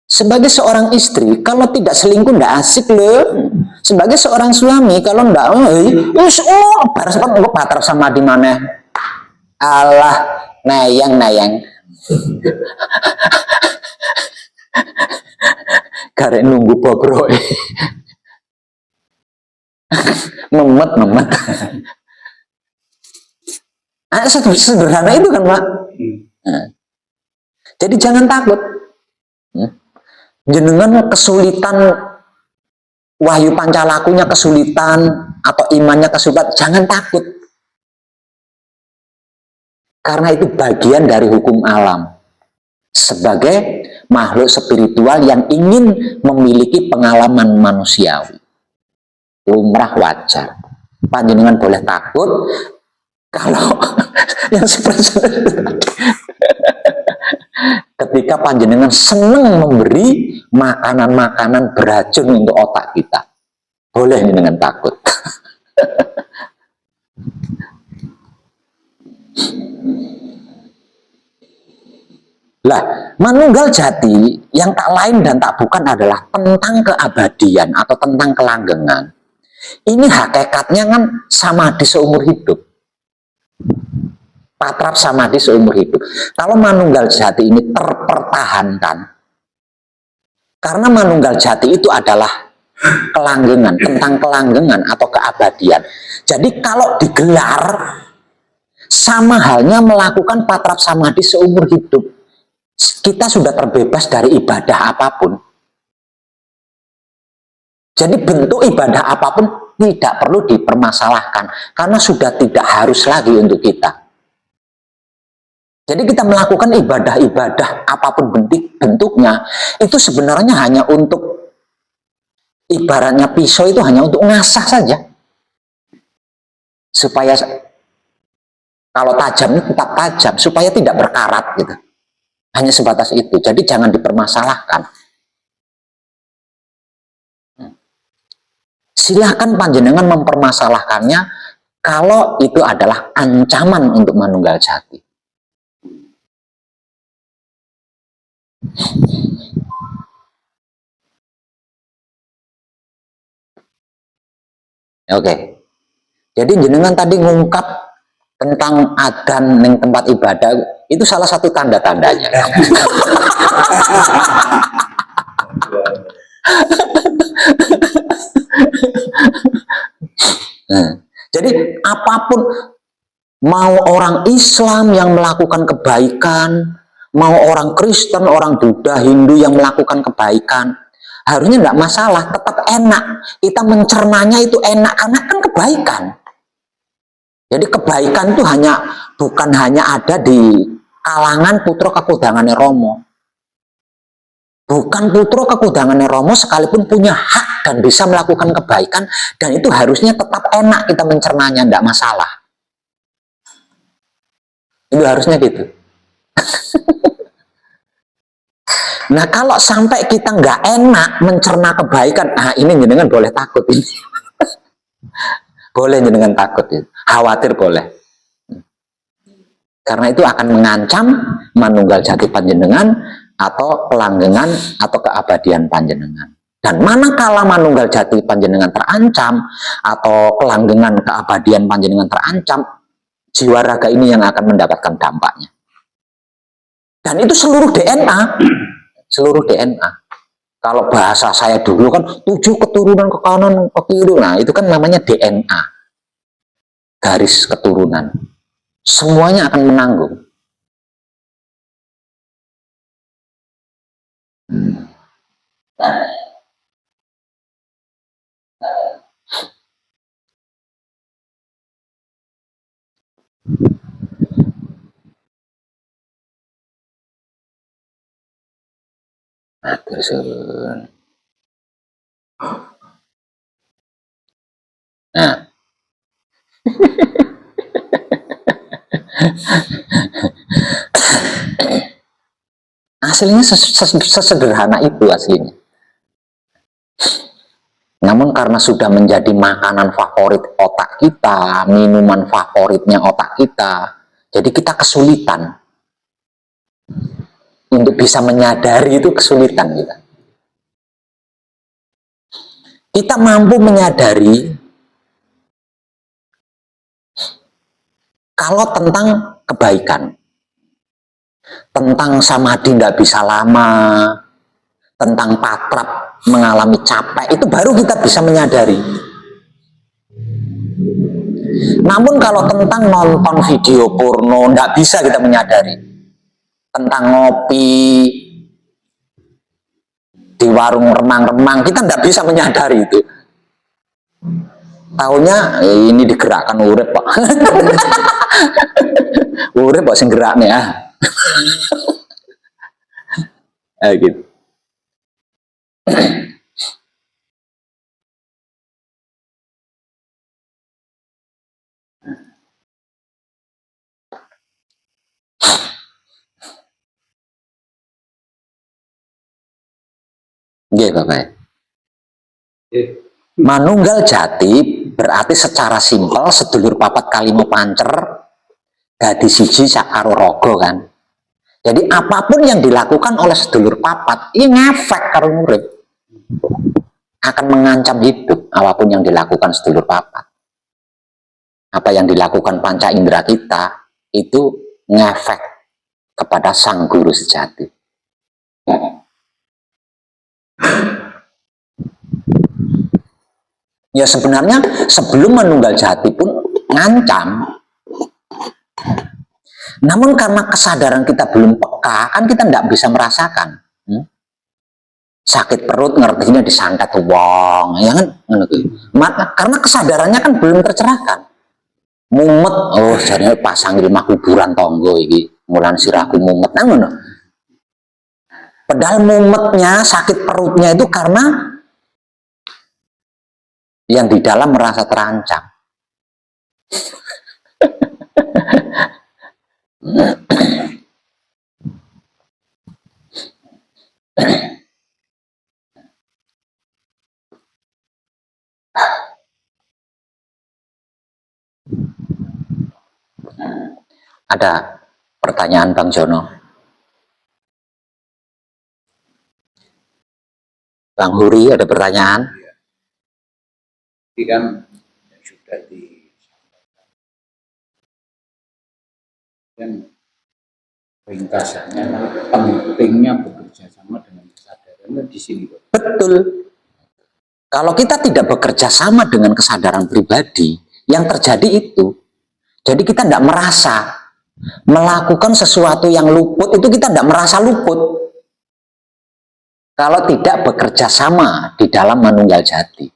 S1: Sebagai seorang istri, kalau tidak selingkuh ndak asik loh. Sebagai seorang suami, kalau ndak, baru sempat nggak patrap samadhi mana? Allah, nayang. Karek nunggu bobroe. memet. Sederhana itu kan Pak. Jadi jangan takut. Jenengan kesulitan wahyu pancalakunya kesulitan atau imannya kesulitan, jangan takut. Karena itu bagian dari hukum alam. Sebagai makhluk spiritual yang ingin memiliki pengalaman manusiawi. Lumrah wajar. panjenengan boleh takut kalau yang seperti ketika panjenengan senang memberi makanan-makanan beracun untuk otak kita, boleh dengan takut. Lah, manunggal jati yang tak lain dan tak bukan adalah tentang keabadian atau tentang kelanggengan. Ini hakikatnya kan samadhi seumur hidup. Patrap samadhi seumur hidup. Kalau manunggal jati ini terpertahankan, karena manunggal jati itu adalah kelanggengan, tentang kelanggengan atau keabadian. Jadi kalau digelar, sama halnya melakukan patrap samadhi seumur hidup. Kita sudah terbebas dari ibadah apapun. Jadi bentuk ibadah apapun tidak perlu dipermasalahkan, karena sudah tidak harus lagi untuk kita. Jadi kita melakukan ibadah-ibadah apapun bentuknya, itu sebenarnya hanya untuk, ibaratnya pisau itu hanya untuk ngasah saja. Supaya kalau tajam tetap tajam, supaya tidak berkarat gitu. Hanya sebatas itu, jadi jangan dipermasalahkan. Silahkan panjenengan mempermasalahkannya kalau itu adalah ancaman untuk manunggal jati. Oke. Jadi jenengan tadi ngungkap tentang adzan ning tempat ibadah, itu salah satu tanda-tandanya. Jadi apapun, mau orang Islam yang melakukan kebaikan, mau orang Kristen, orang Buddha, Hindu yang melakukan kebaikan, harusnya tidak masalah, tetap enak. Kita mencernanya itu enak, karena kan kebaikan. Jadi kebaikan itu bukan hanya ada di kalangan putra kekudangannya Romo. Bukan putra kekudangannya Romo sekalipun punya hak dan bisa melakukan kebaikan, dan itu harusnya tetap enak kita mencernanya, tidak masalah. Itu harusnya gitu. Nah kalau sampai kita nggak enak mencerna kebaikan, nah ini jenengan boleh takut ini. Boleh jenengan takut itu, khawatir boleh. Karena itu akan mengancam manunggal jati panjenengan atau kelanggengan atau keabadian panjenengan. Dan manakala manunggal jati panjenengan terancam atau kelanggengan keabadian panjenengan terancam, jiwa raga ini yang akan mendapatkan dampaknya. Dan itu seluruh DNA, seluruh DNA. Kalau bahasa saya dulu kan 7 keturunan ke kanan ke kiri, nah itu kan namanya DNA, garis keturunan. Semuanya akan menanggung. Nah, aslinya sesederhana itu aslinya. Namun karena sudah menjadi makanan favorit otak kita, minuman favoritnya otak kita, jadi kita kesulitan untuk bisa menyadari, itu kesulitan kita. Kita mampu menyadari kalau tentang kebaikan, tentang samadhi tidak bisa lama, tentang patrap mengalami capek, itu baru kita bisa menyadari. Namun kalau tentang nonton video porno, tidak bisa kita menyadari. Tentang ngopi di warung remang-remang, kita tidak bisa menyadari itu. Taunya ini digerakkan urip Pak. Urip kok sing gerakne ah. Gitu. Nggih, Bapak.
S3: Nggih.
S1: Manunggal jati berarti secara simpel sedulur papat kalimo pancer dadi siji sak karo raga kan. Jadi apapun yang dilakukan oleh sedulur papat ini ngefek karo murid, akan mengancam hidup apapun yang dilakukan sedulur papat. Apa yang dilakukan panca indera kita itu ngefek kepada sang guru sejati. Ya sebenarnya sebelum manunggal jati pun ngancam. Namun karena kesadaran kita belum peka, kan kita tidak bisa merasakan. Sakit perut ngertinya disantet wong, ya kan? Karena kesadarannya kan belum tercerahkan. Mumet, oh jadinya pasang rumah kuburan tonggo iki, mulan sirahku mumet. Nah, padahal mumetnya, sakit perutnya itu karena yang di dalam merasa terancam. Ada pertanyaan Bang Jono? Bang Huri ada pertanyaan?
S2: Ini kan yang sudah disampaikan kan ringkasannya pentingnya bekerja sama dengan kesadaran di sini.
S1: Betul. Kalau kita tidak bekerja sama dengan kesadaran pribadi, yang terjadi itu, jadi kita tidak merasa melakukan sesuatu yang luput, itu kita tidak merasa luput. Kalau tidak bekerja sama di dalam manunggal jati.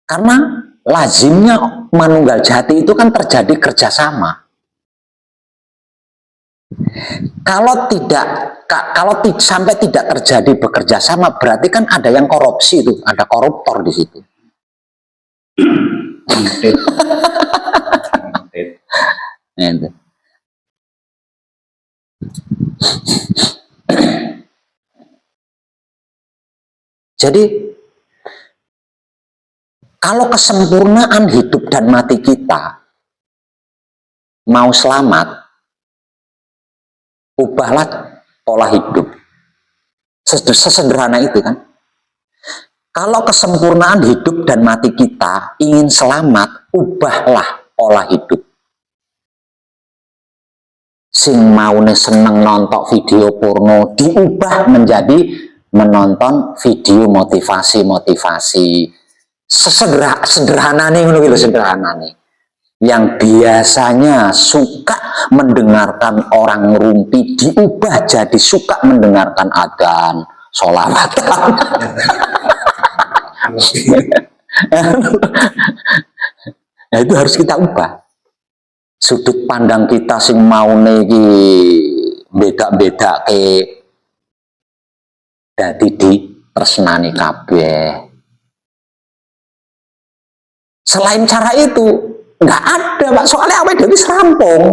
S1: Karena lazimnya manunggal jati itu kan terjadi kerjasama. Kalau sampai tidak terjadi bekerja sama, berarti kan ada yang korupsi itu, ada koruptor di situ. Jadi kalau kesempurnaan hidup dan mati kita mau selamat, ubahlah pola hidup. Sesederhana itu kan. Kalau kesempurnaan hidup dan mati kita ingin selamat, ubahlah pola hidup. Sing maune seneng nonton video porno, diubah menjadi menonton video motivasi. Sederhana nih, sederhana nih. Yang biasanya suka mendengarkan orang ngerumpi diubah jadi suka mendengarkan adzan, sholawatan. Nah itu harus kita ubah. Sudut pandang kita sing mau niki beda-beda ke dadi di tresnani kabeh. Selain cara itu nggak ada, Pak. Soalnya awake dhewe serampung.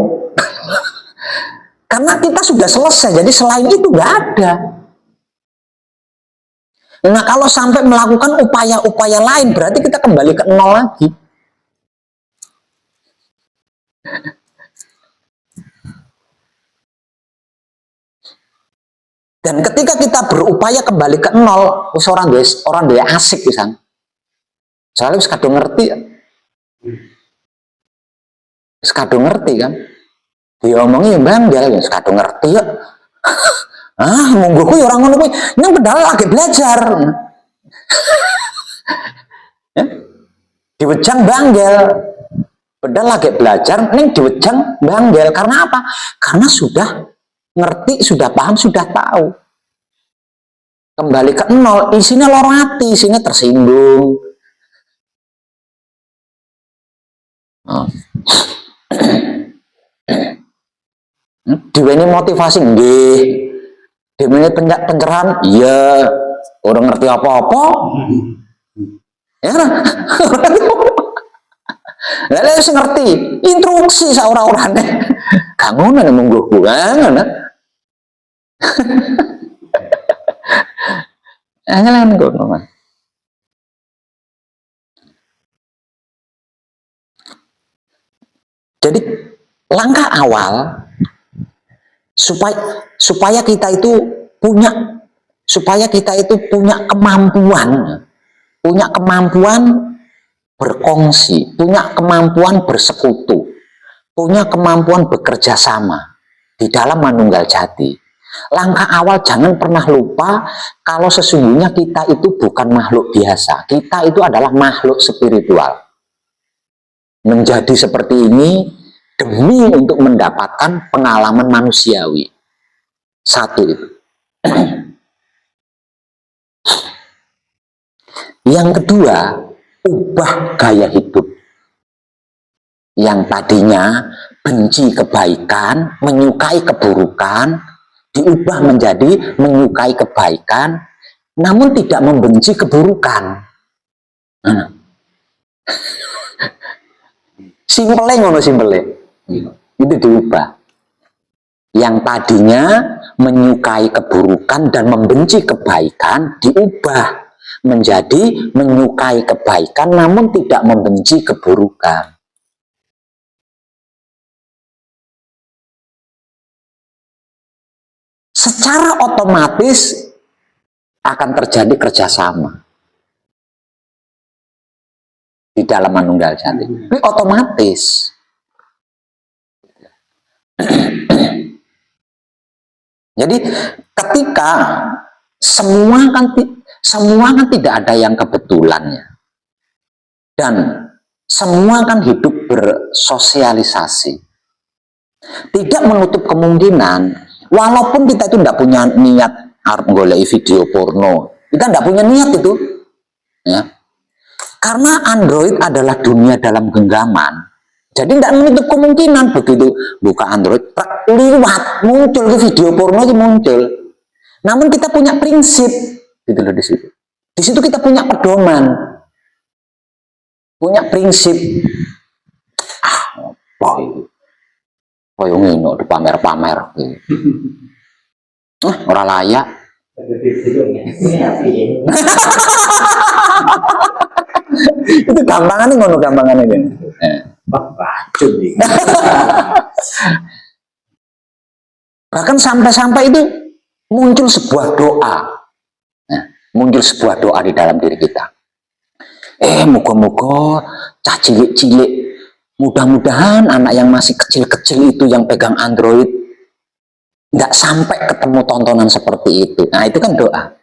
S1: Karena kita sudah selesai, jadi selain itu nggak ada. Nah kalau sampai melakukan upaya-upaya lain, berarti kita kembali ke nol lagi. Dan ketika kita berupaya kembali ke nol, orang dia asik pisan. Soalnya wis kadung ngerti ya. Wis kadung ngerti kan. Diomongi ya bangga, wis kadung ngerti ya. Monggo kuwi orang ngono kuwi, nang pedal lagi belajar. Diwejang banggel. Pedal lagi belajar, ning diwejang banggel. Karena apa? Karena sudah ngerti, sudah paham, sudah tahu. Kembali ke nol, isinya loro hati, isinya tersinggung. Diweni motivasi nggih. Diweni pencerahan, iya. Orang ngerti apa-apa. Ya. Lalu wis ngerti, instruksi saura-urane. Gak ngono nek munggo ngono. Angel ngono Mas. Jadi langkah awal supaya kita itu punya kemampuan berkongsi, punya kemampuan bersekutu, punya kemampuan bekerja sama di dalam manunggal jati. Langkah awal jangan pernah lupa kalau sesungguhnya kita itu bukan makhluk biasa, kita itu adalah makhluk spiritual. Menjadi seperti ini demi untuk mendapatkan pengalaman manusiawi. Satu itu. Yang kedua, ubah gaya hidup. Yang tadinya benci kebaikan, menyukai keburukan, diubah menjadi menyukai kebaikan, namun tidak membenci keburukan. Simpelnya ngono simpelnya. Itu diubah. Yang tadinya menyukai keburukan dan membenci kebaikan diubah menjadi menyukai kebaikan namun tidak membenci keburukan. Secara otomatis akan terjadi kerjasama di dalam manunggal jati. Ini otomatis. Jadi ketika semua kan tidak ada yang kebetulannya, dan semua kan hidup bersosialisasi. Tidak menutup kemungkinan, walaupun kita itu tidak punya niat golek video porno, kita tidak punya niat itu, ya. Karena Android adalah dunia dalam genggaman. Jadi tidak menutup kemungkinan begitu buka Android, liwat muncul ke video porno itu muncul. Namun kita punya prinsip, gitu loh di situ. Di situ kita punya pedoman, punya prinsip. Apa itu? Oh yang ini pamer-pamer. Orang layak. Itu gampangan nih, ngono gampangan ini.
S2: Racun nih.
S1: Bahkan sampai-sampai itu muncul sebuah doa. Muncul sebuah doa di dalam diri kita. Moga-moga cah cilik-cilik, mudah-mudahan anak yang masih kecil-kecil itu yang pegang Android nggak sampai ketemu tontonan seperti itu. Nah itu kan doa.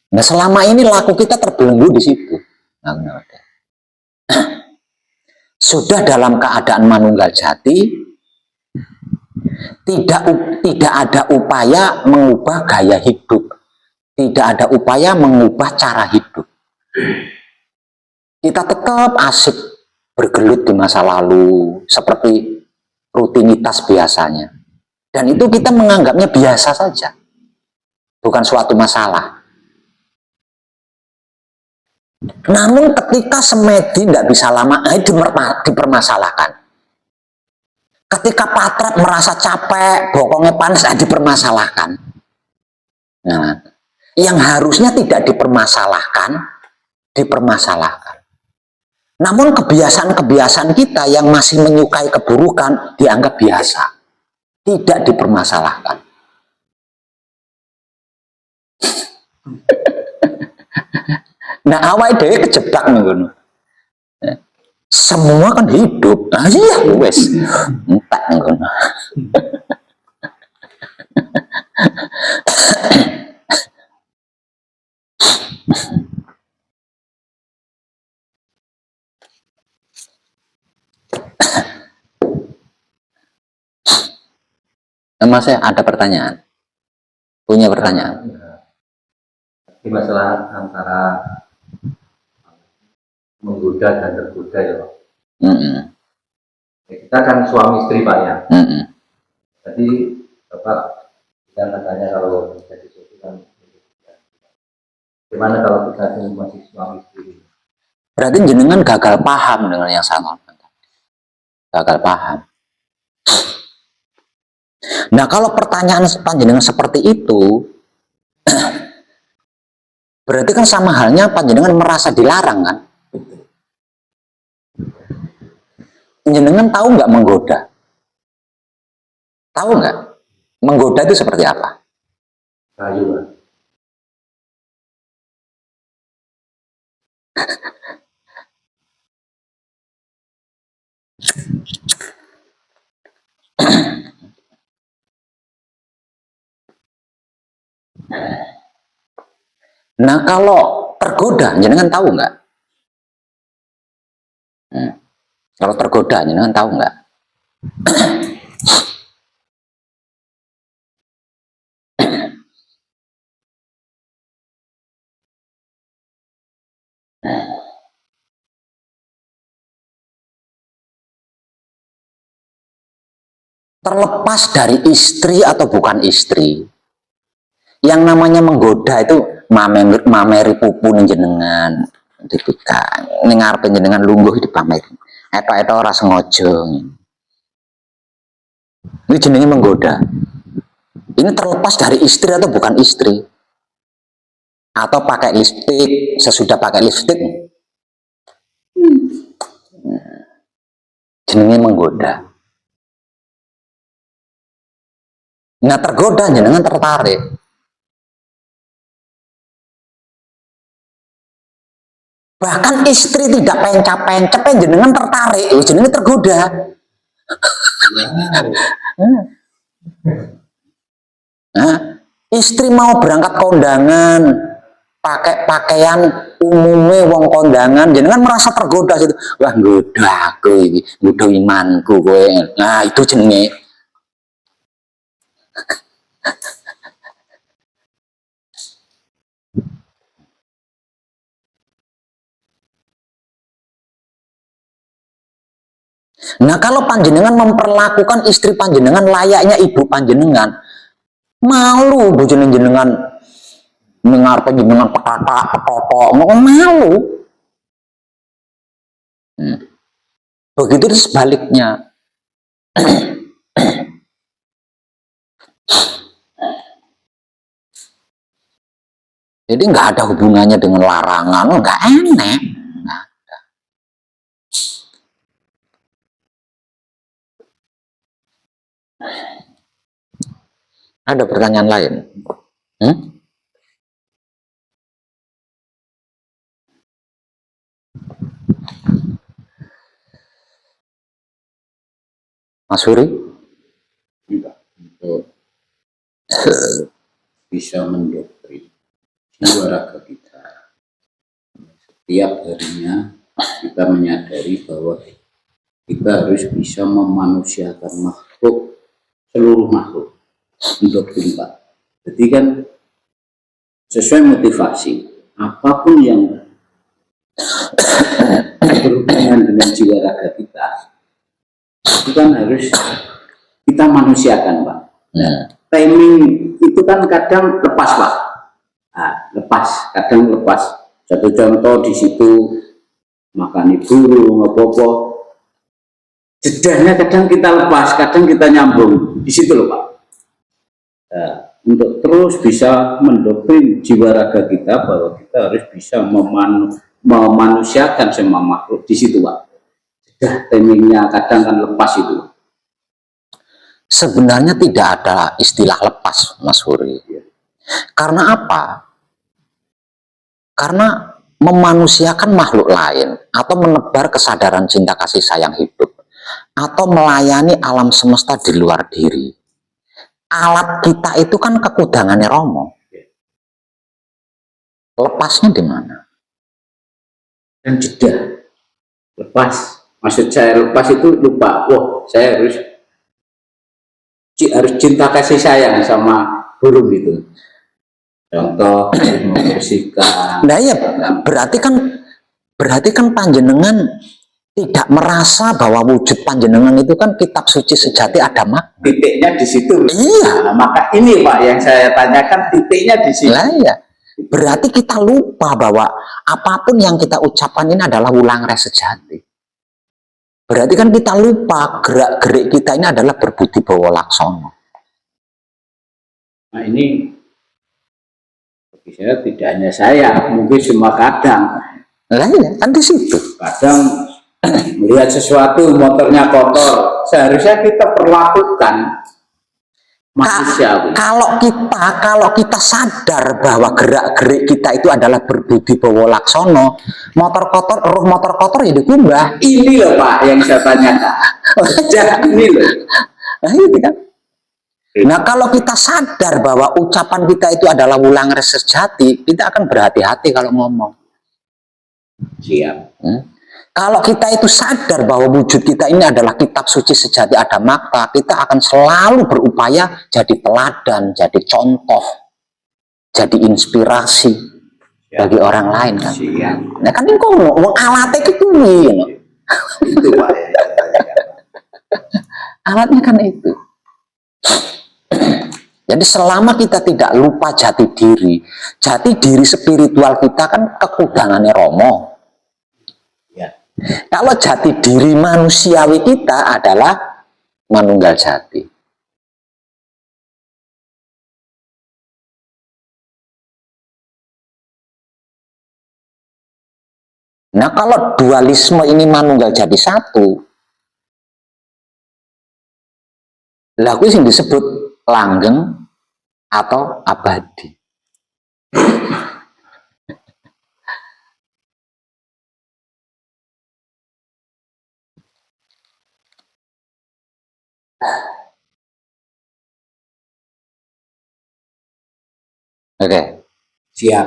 S1: Nah selama ini laku kita terbelenggu di situ. Sudah dalam keadaan manunggal jati, tidak ada upaya mengubah gaya hidup, tidak ada upaya mengubah cara hidup. Kita tetap asik bergelut di masa lalu seperti rutinitas biasanya, dan itu kita menganggapnya biasa saja, bukan suatu masalah. Namun ketika semedi tidak bisa lama, dipermasalahkan. Ketika patrap merasa capek, bokongnya panas, dipermasalahkan. Nah, yang harusnya tidak dipermasalahkan, dipermasalahkan. Namun kebiasaan-kebiasaan kita yang masih menyukai keburukan dianggap biasa, tidak dipermasalahkan. Nah, awal dewe kejebak nih ngono. Semua kan hidup. Ah iya wes. Entek ngono. Mas, saya ada pertanyaan. Punya pertanyaan.
S4: Ini masalah antara menggoda dan tergoda ya Pak. Kita kan suami istri Pak ya. Jadi Bapak bisa katanya kalau jadi suami Gimana kalau kita ini masih suami istri?
S1: Berarti jenengan gagal paham dengan yang saya ngomong tadi. Gagal paham. Nah, kalau pertanyaan panjenengan seperti itu, berarti kan sama halnya panjenengan merasa dilarang kan? Jenengan tahu nggak menggoda? Tahu nggak? Menggoda itu seperti apa?
S4: Kayu.
S1: Nah, kalau tergoda, jenengan tahu nggak? Kalau tergoda, jenengan tahu nggak? Terlepas dari istri atau bukan istri, yang namanya menggoda itu mameri pupu ning jenengan dipika ning ngarepe jenengan lungguh dipamerin. Eta ora sengaja. Ini jenenge menggoda. Ini terlepas dari istri atau bukan istri. Atau pakai lipstik, sesudah pakai lipstik. Jenenge menggoda. Nah, tergoda jenengan tertarik. Bahkan istri tidak pencap-pencap jenengan tertarik, jenengan tergoda. Nah, istri mau berangkat kondangan, pakai pakaian umumnya wong kondangan, jenengan merasa tergoda situ. Wah, nggoda aku iki, nggoda imanku kowe. Nah, itu jenenge. Nah, kalau panjenengan memperlakukan istri panjenengan layaknya ibu panjenengan, malu bojone jenengan dengar panjenengan petotok, mau malu. Begitu sebaliknya. Jadi nggak ada hubungannya dengan larangan, nggak enak. Ada pertanyaan lain? Mas Suri?
S2: Untuk bisa mendoktrin jiwa raga kita. Setiap harinya kita menyadari bahwa kita harus bisa memanusiakan makhluk, seluruh makhluk. Mendoktrin Pak. Jadi kan sesuai motivasi, apapun yang berhubungan dengan jiwa raga kita, itu kan harus kita manusiakan Pak. Timing itu kan kadang lepas Pak. Nah, kadang lepas. Satu contoh di situ makan burung, apa-apa. Jedahnya kadang kita lepas, kadang kita nyambung. Di situ loh Pak. Nah, untuk terus bisa mendoktrin jiwa raga kita bahwa kita harus bisa memanusiakan semua makhluk di situ Pak. Jedah timingnya kadang kan lepas itu.
S1: Sebenarnya tidak ada istilah lepas, Mas Huri. Karena apa? Karena memanusiakan makhluk lain atau menebar kesadaran cinta kasih sayang hidup atau melayani alam semesta di luar diri. Alat kita itu kan kekudangannya Romo. Lepasnya di mana?
S2: Dan jeda. Lepas. Maksud saya lepas itu lupa. Wah, saya harus cinta kasih sayang sama burung itu. Contoh membersihkan.
S1: Nah ya, berarti kan panjenengan tidak merasa bahwa wujud panjenengan itu kan kitab suci sejati agama.
S2: Titiknya di situ.
S1: Iya.
S2: Nah, maka ini Pak yang saya tanyakan, titiknya di situ.
S1: Lah ya. Berarti kita lupa bahwa apapun yang kita ucapkan ini adalah wulang res sejati. Berarti kan kita lupa gerak-gerik kita ini adalah berbudi bawa laksono.
S2: Nah ini bagi saya tidak hanya saya, mungkin semua kadang.
S1: Nah, ya, kan di situ.
S2: Kadang melihat sesuatu motornya kotor, seharusnya kita perlakukan manusiawi.
S1: Kalau kita sadar bahwa gerak-gerik kita itu adalah berbudi bawa laksono, roh motor kotor ya dikumbah.
S2: Ini loh Pak yang saya tanyakan. Ini loh.
S1: Nah, itu kan. Nah, kalau kita sadar bahwa ucapan kita itu adalah wulang res sejati, kita akan berhati-hati kalau ngomong.
S2: Siap.
S1: Kalau kita itu sadar bahwa wujud kita ini adalah kitab suci sejati ada makna, kita akan selalu berupaya jadi teladan, jadi contoh, jadi inspirasi bagi orang lain kan.
S2: Siap.
S1: Nah kan ini kok wong alatnya itu nih,
S2: Itu Pak.
S1: alatnya kan itu. Jadi selama kita tidak lupa jati diri spiritual kita kan kekudangannya Romo.
S2: Ya.
S1: Kalau jati diri manusiawi kita adalah manunggal jati. Nah kalau dualisme ini manunggal jadi satu, lagu yang disebut langgeng atau abadi. Oke.
S2: Siap.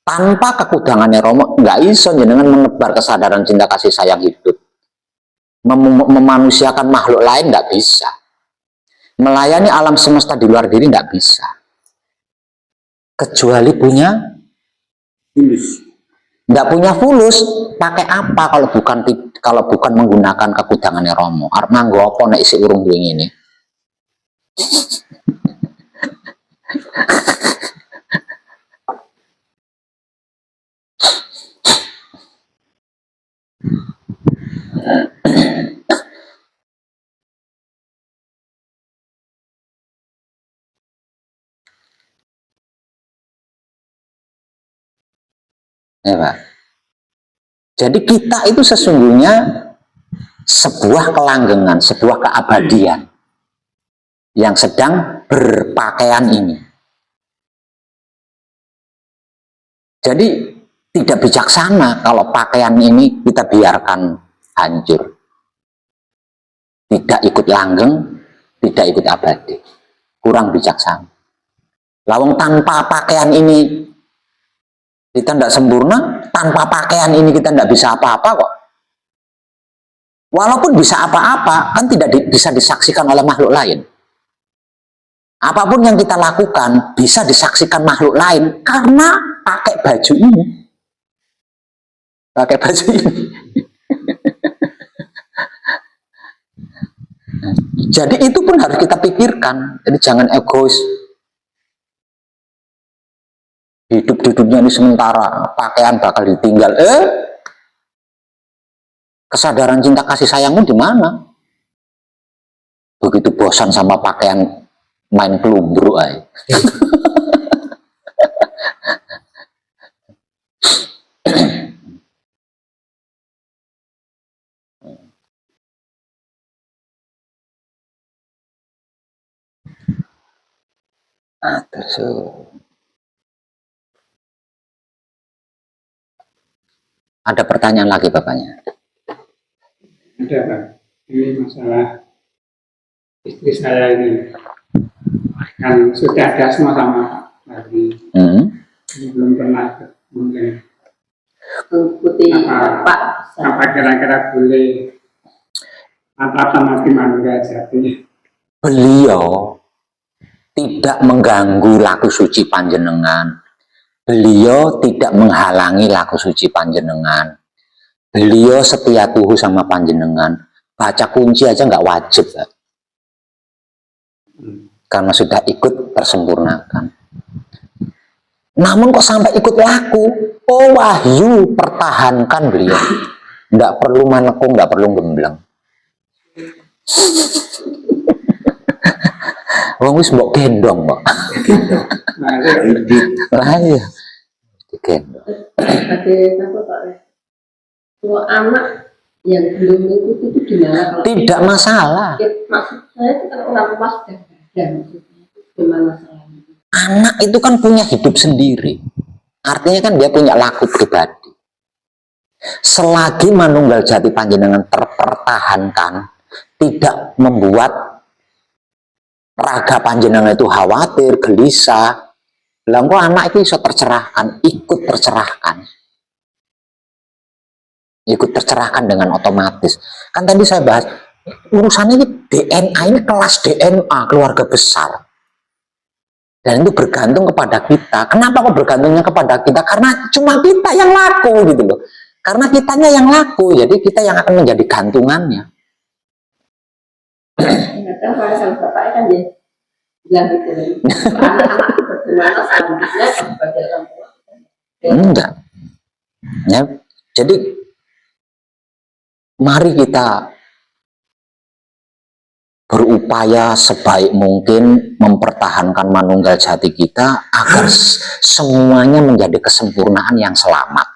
S1: Tanpa kekudangannya Romo nggak iso jenengan menebar kesadaran cinta kasih sayang hidup, memanusiakan makhluk lain nggak bisa, melayani alam semesta di luar diri nggak bisa, kecuali punya
S2: Tulus.
S1: nggak punya fulus. Pakai apa kalau bukan menggunakan kekudangannya Romo? Arep nganggo apa nek isi urung duwe ngene? Ya, Pak. Jadi kita itu sesungguhnya sebuah kelanggengan, sebuah keabadian yang sedang berpakaian ini. Jadi tidak bijaksana kalau pakaian ini kita biarkan hancur. Tidak ikut langgeng, tidak ikut abadi. Kurang bijaksana. Lawang tanpa pakaian ini kita tidak sempurna, tanpa pakaian ini kita tidak bisa apa-apa kok. Walaupun bisa apa-apa, kan tidak bisa disaksikan oleh makhluk lain. Apapun yang kita lakukan bisa disaksikan makhluk lain karena pakai baju ini. Pakai baju ini. Jadi itu pun harus kita pikirkan. Jadi jangan egois. Hidup-hidupnya ini sementara, pakaian bakal ditinggal. Kesadaran cinta kasih sayangmu di mana? Begitu bosan sama pakaian main kelumbruk aja. Nah, terus ada pertanyaan lagi Bapaknya?
S3: Ada Pak, ini masalah istri saya ini kan sudah ada semua sama lagi, belum pernah mungkin
S5: putih Pak.
S3: apa kira-kira boleh atas sama manunggal jati.
S1: Beliau tidak mengganggu laku suci panjenengan. Beliau tidak menghalangi laku suci panjenengan. Beliau setia tuhu sama panjenengan. Baca kunci aja nggak wajib. karena sudah ikut tersempurnakan. Namun kok sampai ikut laku? Oh, wahyu, pertahankan beliau. Nggak perlu manekung, nggak perlu gembleng. Wong wis mbok gendong, Mbak. Lah iya. Digendong.
S5: Ada apa Pak? Kalau anak yang belum ikut itu gimana? Kalau
S1: Tidak masalah.
S5: maksud saya itu kan orang tua sudah ada maksudnya. Gimana masalahnya?
S1: Anak itu kan punya hidup sendiri. Artinya kan dia punya laku pribadi. Selagi manunggal jati panjenengan terpertahankan, tidak membuat raga panjenengan itu khawatir, gelisah, lah kok anak itu bisa tercerahkan, ikut tercerahkan. Ikut tercerahkan dengan otomatis. Kan tadi saya bahas, urusannya ini DNA, ini kelas DNA keluarga besar. Dan itu bergantung kepada kita. Kenapa kok bergantungnya kepada kita? Karena cuma kita yang laku gitu loh. Karena kitanya yang laku, jadi kita yang akan menjadi gantungannya.
S5: Kadang kalau bapaknya kan dia bilang gitu, anak-anak bagaimana selanjutnya sebagai orang tua?
S1: Enggak. Ya, jadi mari kita berupaya sebaik mungkin mempertahankan manunggal jati kita agar semuanya menjadi kesempurnaan yang selamat.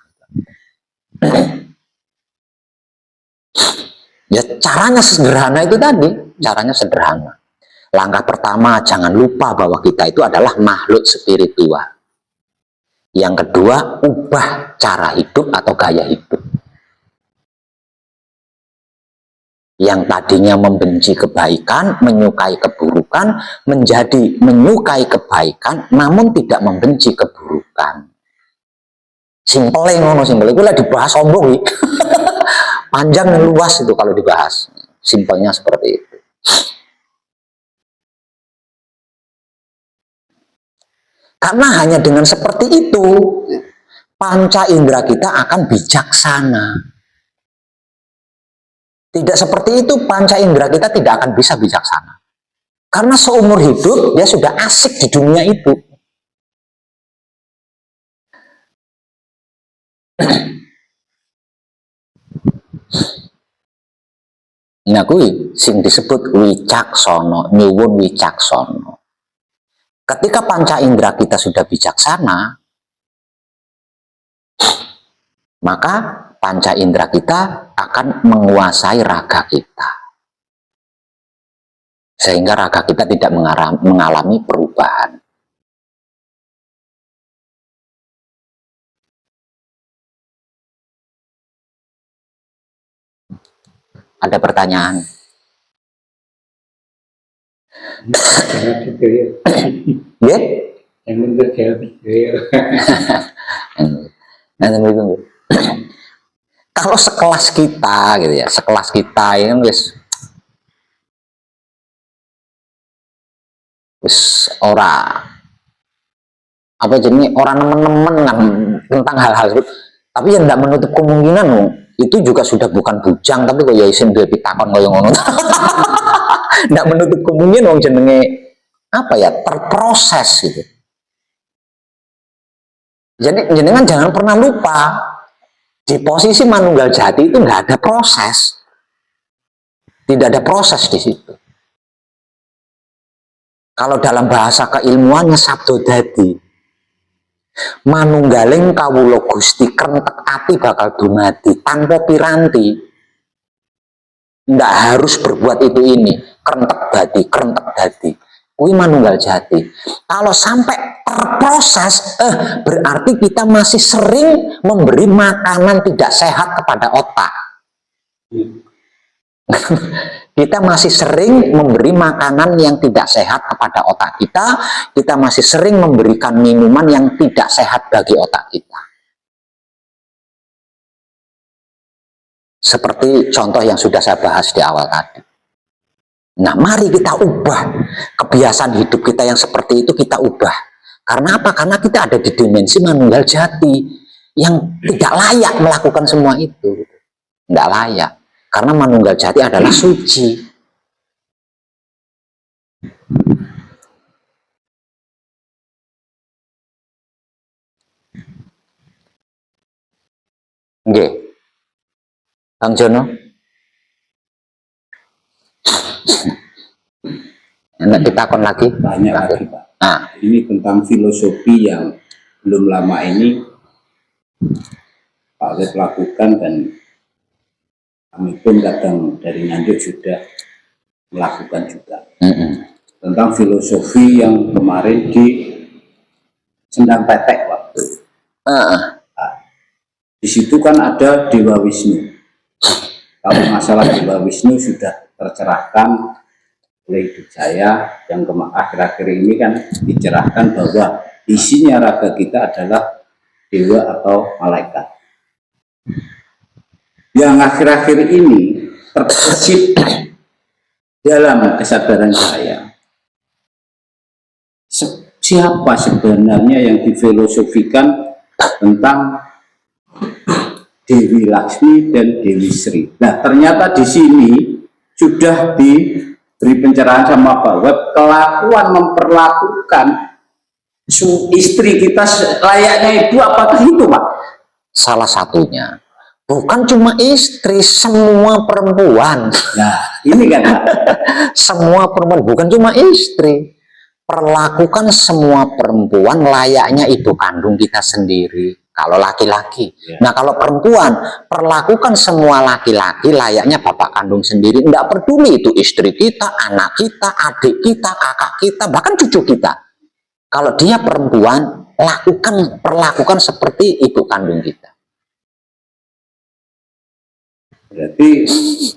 S1: Ya caranya sederhana itu tadi, caranya sederhana. Langkah pertama, jangan lupa bahwa kita itu adalah makhluk spiritual. Yang kedua, ubah cara hidup atau gaya hidup. Yang tadinya membenci kebaikan, menyukai keburukan, menjadi menyukai kebaikan, namun tidak membenci keburukan. Simpelnya ngono, simpelnya itu lah dibahas sombong. Panjang dan luas itu kalau dibahas. Simpelnya seperti itu. Karena hanya dengan seperti itu, panca indera kita akan bijaksana. Tidak seperti itu, panca indera kita tidak akan bisa bijaksana. Karena seumur hidup, dia sudah asik di dunia itu. Nah, kuwi sing disebut wicaksono, nyuwun wicaksono. Ketika panca indera kita sudah bijaksana, maka panca indera kita akan menguasai raga kita. Sehingga raga kita tidak mengalami perubahan. Ada pertanyaan?
S3: Jangan detail.
S1: Ya?
S3: Jangan detail.
S1: Kalau sekelas kita gitu ya, sekelas kita ini wis ora apa jenis orang nemen-nemen tentang hal-hal tersebut, tapi yang tidak menutup kemungkinan itu juga sudah bukan bujang, tapi kok ya isin duwe pitakon kaya ngono. Tidak menutup kemungkinan wong jenenge apa ya, terproses gitu. Jadi jenengan jangan pernah lupa di posisi manunggal jati itu nggak ada proses, tidak ada proses di situ. Kalau dalam bahasa keilmuannya sabdo dadi, manunggaling kawula Gusti krentek ati bakal dumadi tanpa piranti. Nggak harus berbuat itu ini, krentek dadi. Kuwi manunggal jati. Kalau sampai terproses, berarti kita masih sering memberi makanan tidak sehat kepada otak. Kita masih sering memberi makanan yang tidak sehat kepada otak kita. Kita masih sering memberikan minuman yang tidak sehat bagi otak kita. Seperti contoh yang sudah saya bahas di awal tadi. Nah, mari kita ubah kebiasaan hidup kita yang seperti itu, kita ubah. Karena apa? Karena kita ada di dimensi manunggal jati yang tidak layak melakukan semua itu. Tidak layak. Karena manunggal jati adalah suci. Nggih. Kang Jono. Enak ditakon lagi.
S2: Banyak lagi Pak.
S1: Ah,
S2: Ini tentang filosofi yang belum lama ini Pak Web lakukan, dan kami pun kadang dari Nganjuk sudah melakukan juga. Tentang filosofi yang kemarin di Sendang Petek Pak. Di situ kan ada Dewa Wisnu. Kalau masalah Dewa Wisnu sudah tercerahkan oleh hidup saya yang akhir-akhir ini kan dicerahkan bahwa isinya raga kita adalah dewa atau malaikat. Yang akhir-akhir ini terbesit dalam kesadaran saya, siapa sebenarnya yang difilosofikan tentang Dewi Laksmi dan Dewi Sri. Nah, ternyata di sini sudah diberi pencerahan sama Pak Web, kelakuan memperlakukan istri kita layaknya ibu, apakah itu Pak?
S1: salah satunya. Bukan cuma istri, semua perempuan.
S2: Nah, ini kan Pak.
S1: Semua perempuan, bukan cuma istri. Perlakukan semua perempuan layaknya ibu kandung kita sendiri. Kalau laki-laki. Nah, kalau perempuan, perlakukan semua laki-laki layaknya bapak kandung sendiri. Tidak peduli itu istri kita, anak kita, adik kita, kakak kita, bahkan cucu kita. Kalau dia perempuan, perlakukan seperti ibu kandung kita.
S2: Berarti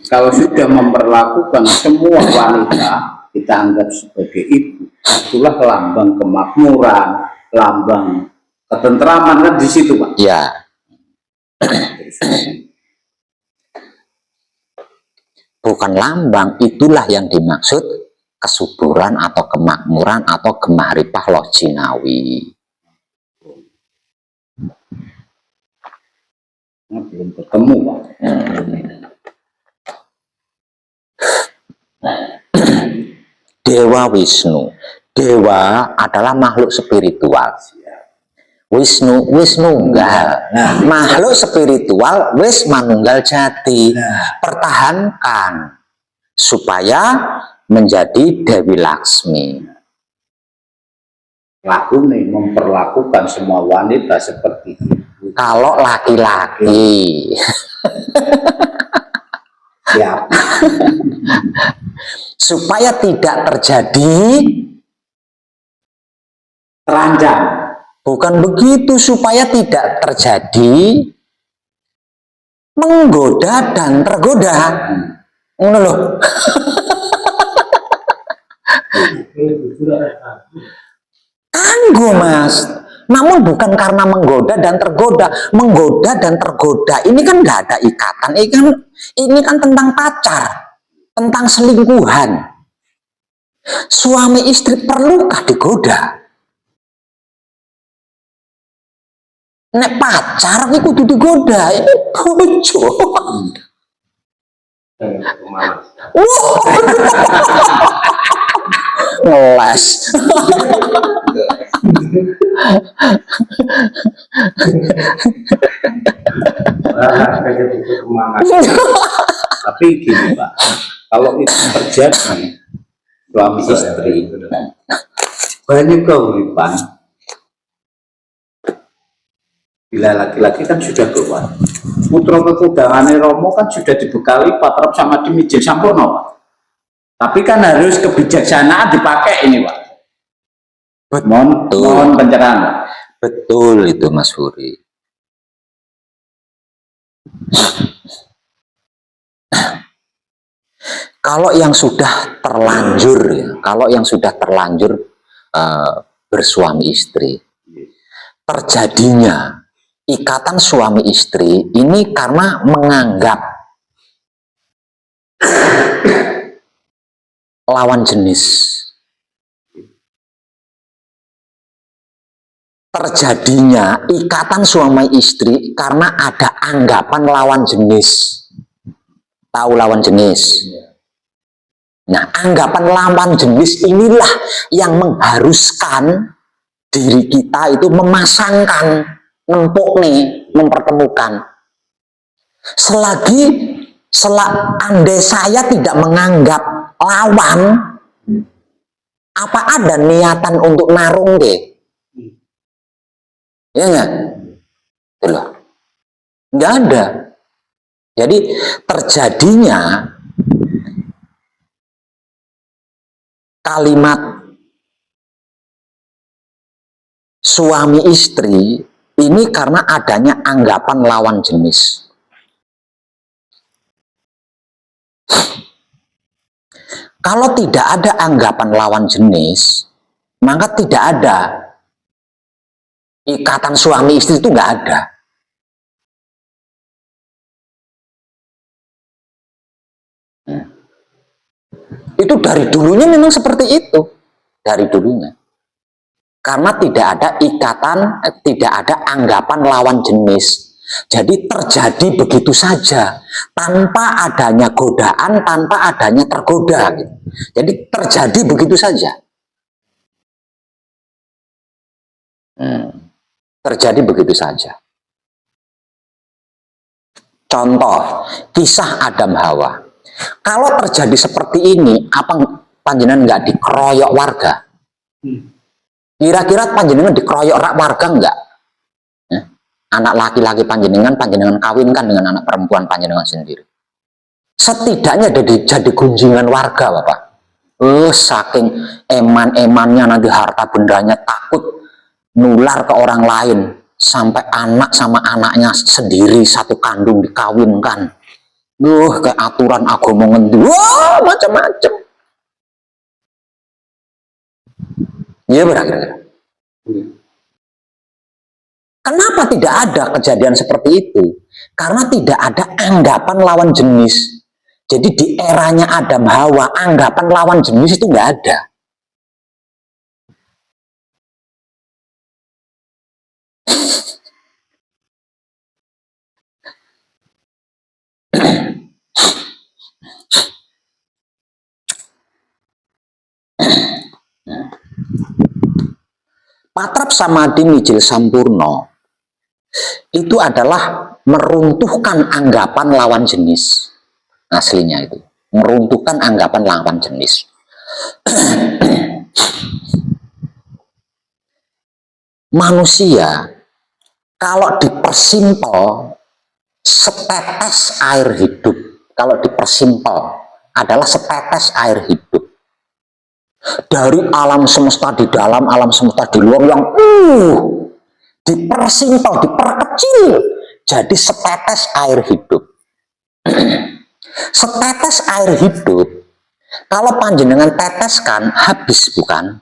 S2: kalau sudah memperlakukan semua wanita kita anggap sebagai ibu, itulah lambang kemakmuran, lambang ketentraman kan di situ Pak.
S1: Ya. Bukan lambang, itulah yang dimaksud kesuburan atau kemakmuran atau gemahripah loh jinawi.
S2: Nah, belum ketemu Pak.
S1: Dewa Wisnu. Dewa adalah makhluk spiritual. Wisnu enggak. Makhluk spiritual wis manunggal jati. Pertahankan supaya menjadi Dewi Laksmi.
S2: Laku nih memperlakukan semua wanita seperti itu.
S1: Kalau laki-laki
S2: Siap.
S1: supaya tidak terjadi
S2: Teranjang.
S1: bukan begitu, supaya tidak terjadi menggoda dan tergoda. Ngono loh. Kanggo Mas. Namun bukan karena menggoda dan tergoda. Menggoda dan tergoda ini kan nggak ada ikatan. Ini kan tentang pacar, tentang selingkuhan. Suami istri perlukah digoda? Nek pacar iki kudu digoda, ini bojo. Ngeles.
S2: Tapi gini Pak, kalau itu terjadi suami istri, banyak keuripan. Bila laki-laki kan sudah keluar, putra kekudangannya Romo kan sudah dibekali patrap sama dimijil sampurno Pak. Tapi kan harus kebijaksanaan dipakai ini Pak. Mohon pencerahan Pak.
S1: Betul itu Mas Furi. Kalau yang sudah terlanjur ya, kalau yang sudah terlanjur bersuami istri, terjadinya ikatan suami istri ini karena menganggap lawan jenis. Terjadinya ikatan suami istri karena ada anggapan lawan jenis. Tahu lawan jenis? Nah, anggapan lawan jenis inilah yang mengharuskan diri kita itu memasangkan, nempuk nih, mempertemukan. Selagi andai saya tidak menganggap lawan, apa ada niatan untuk narung deh? Ya enggak? Itu loh. Enggak ada. Jadi terjadinya kalimat suami istri ini karena adanya anggapan lawan jenis. Kalau tidak ada anggapan lawan jenis, maka tidak ada ikatan suami istri, itu nggak ada. Itu dari dulunya memang seperti itu, dari dulunya. Karena tidak ada ikatan, tidak ada anggapan lawan jenis. Jadi terjadi begitu saja, tanpa adanya godaan, tanpa adanya tergoda. Gitu. Jadi terjadi begitu saja. Terjadi begitu saja. Contoh, kisah Adam Hawa. Kalau terjadi seperti ini, apa panjenengan nggak dikeroyok warga? Kira-kira panjenengan dikeroyok warga enggak? Anak laki-laki panjenengan kawinkan dengan anak perempuan panjenengan sendiri. Setidaknya jadi gunjingan warga, Bapak. Saking eman-emannya nanti harta bendanya takut nular ke orang lain. Sampai anak sama anaknya sendiri satu kandung dikawinkan. Kayak aturan agama ngendi. Wah, macam-macam. Iya benar. Kenapa tidak ada kejadian seperti itu? Karena tidak ada anggapan lawan jenis. Jadi di eranya Adam Hawa, anggapan lawan jenis itu nggak ada. Patrap Samadhi Mijil Sampurno itu adalah meruntuhkan anggapan lawan jenis. Aslinya itu meruntuhkan anggapan lawan jenis. Manusia kalau dipersimpel setetes air hidup, kalau dipersimpel adalah setetes air hidup dari alam semesta di dalam, alam semesta di luar yang dipersimpel, diperkecil jadi setetes air hidup. Setetes air hidup kalau panjenengan teteskan habis, bukan?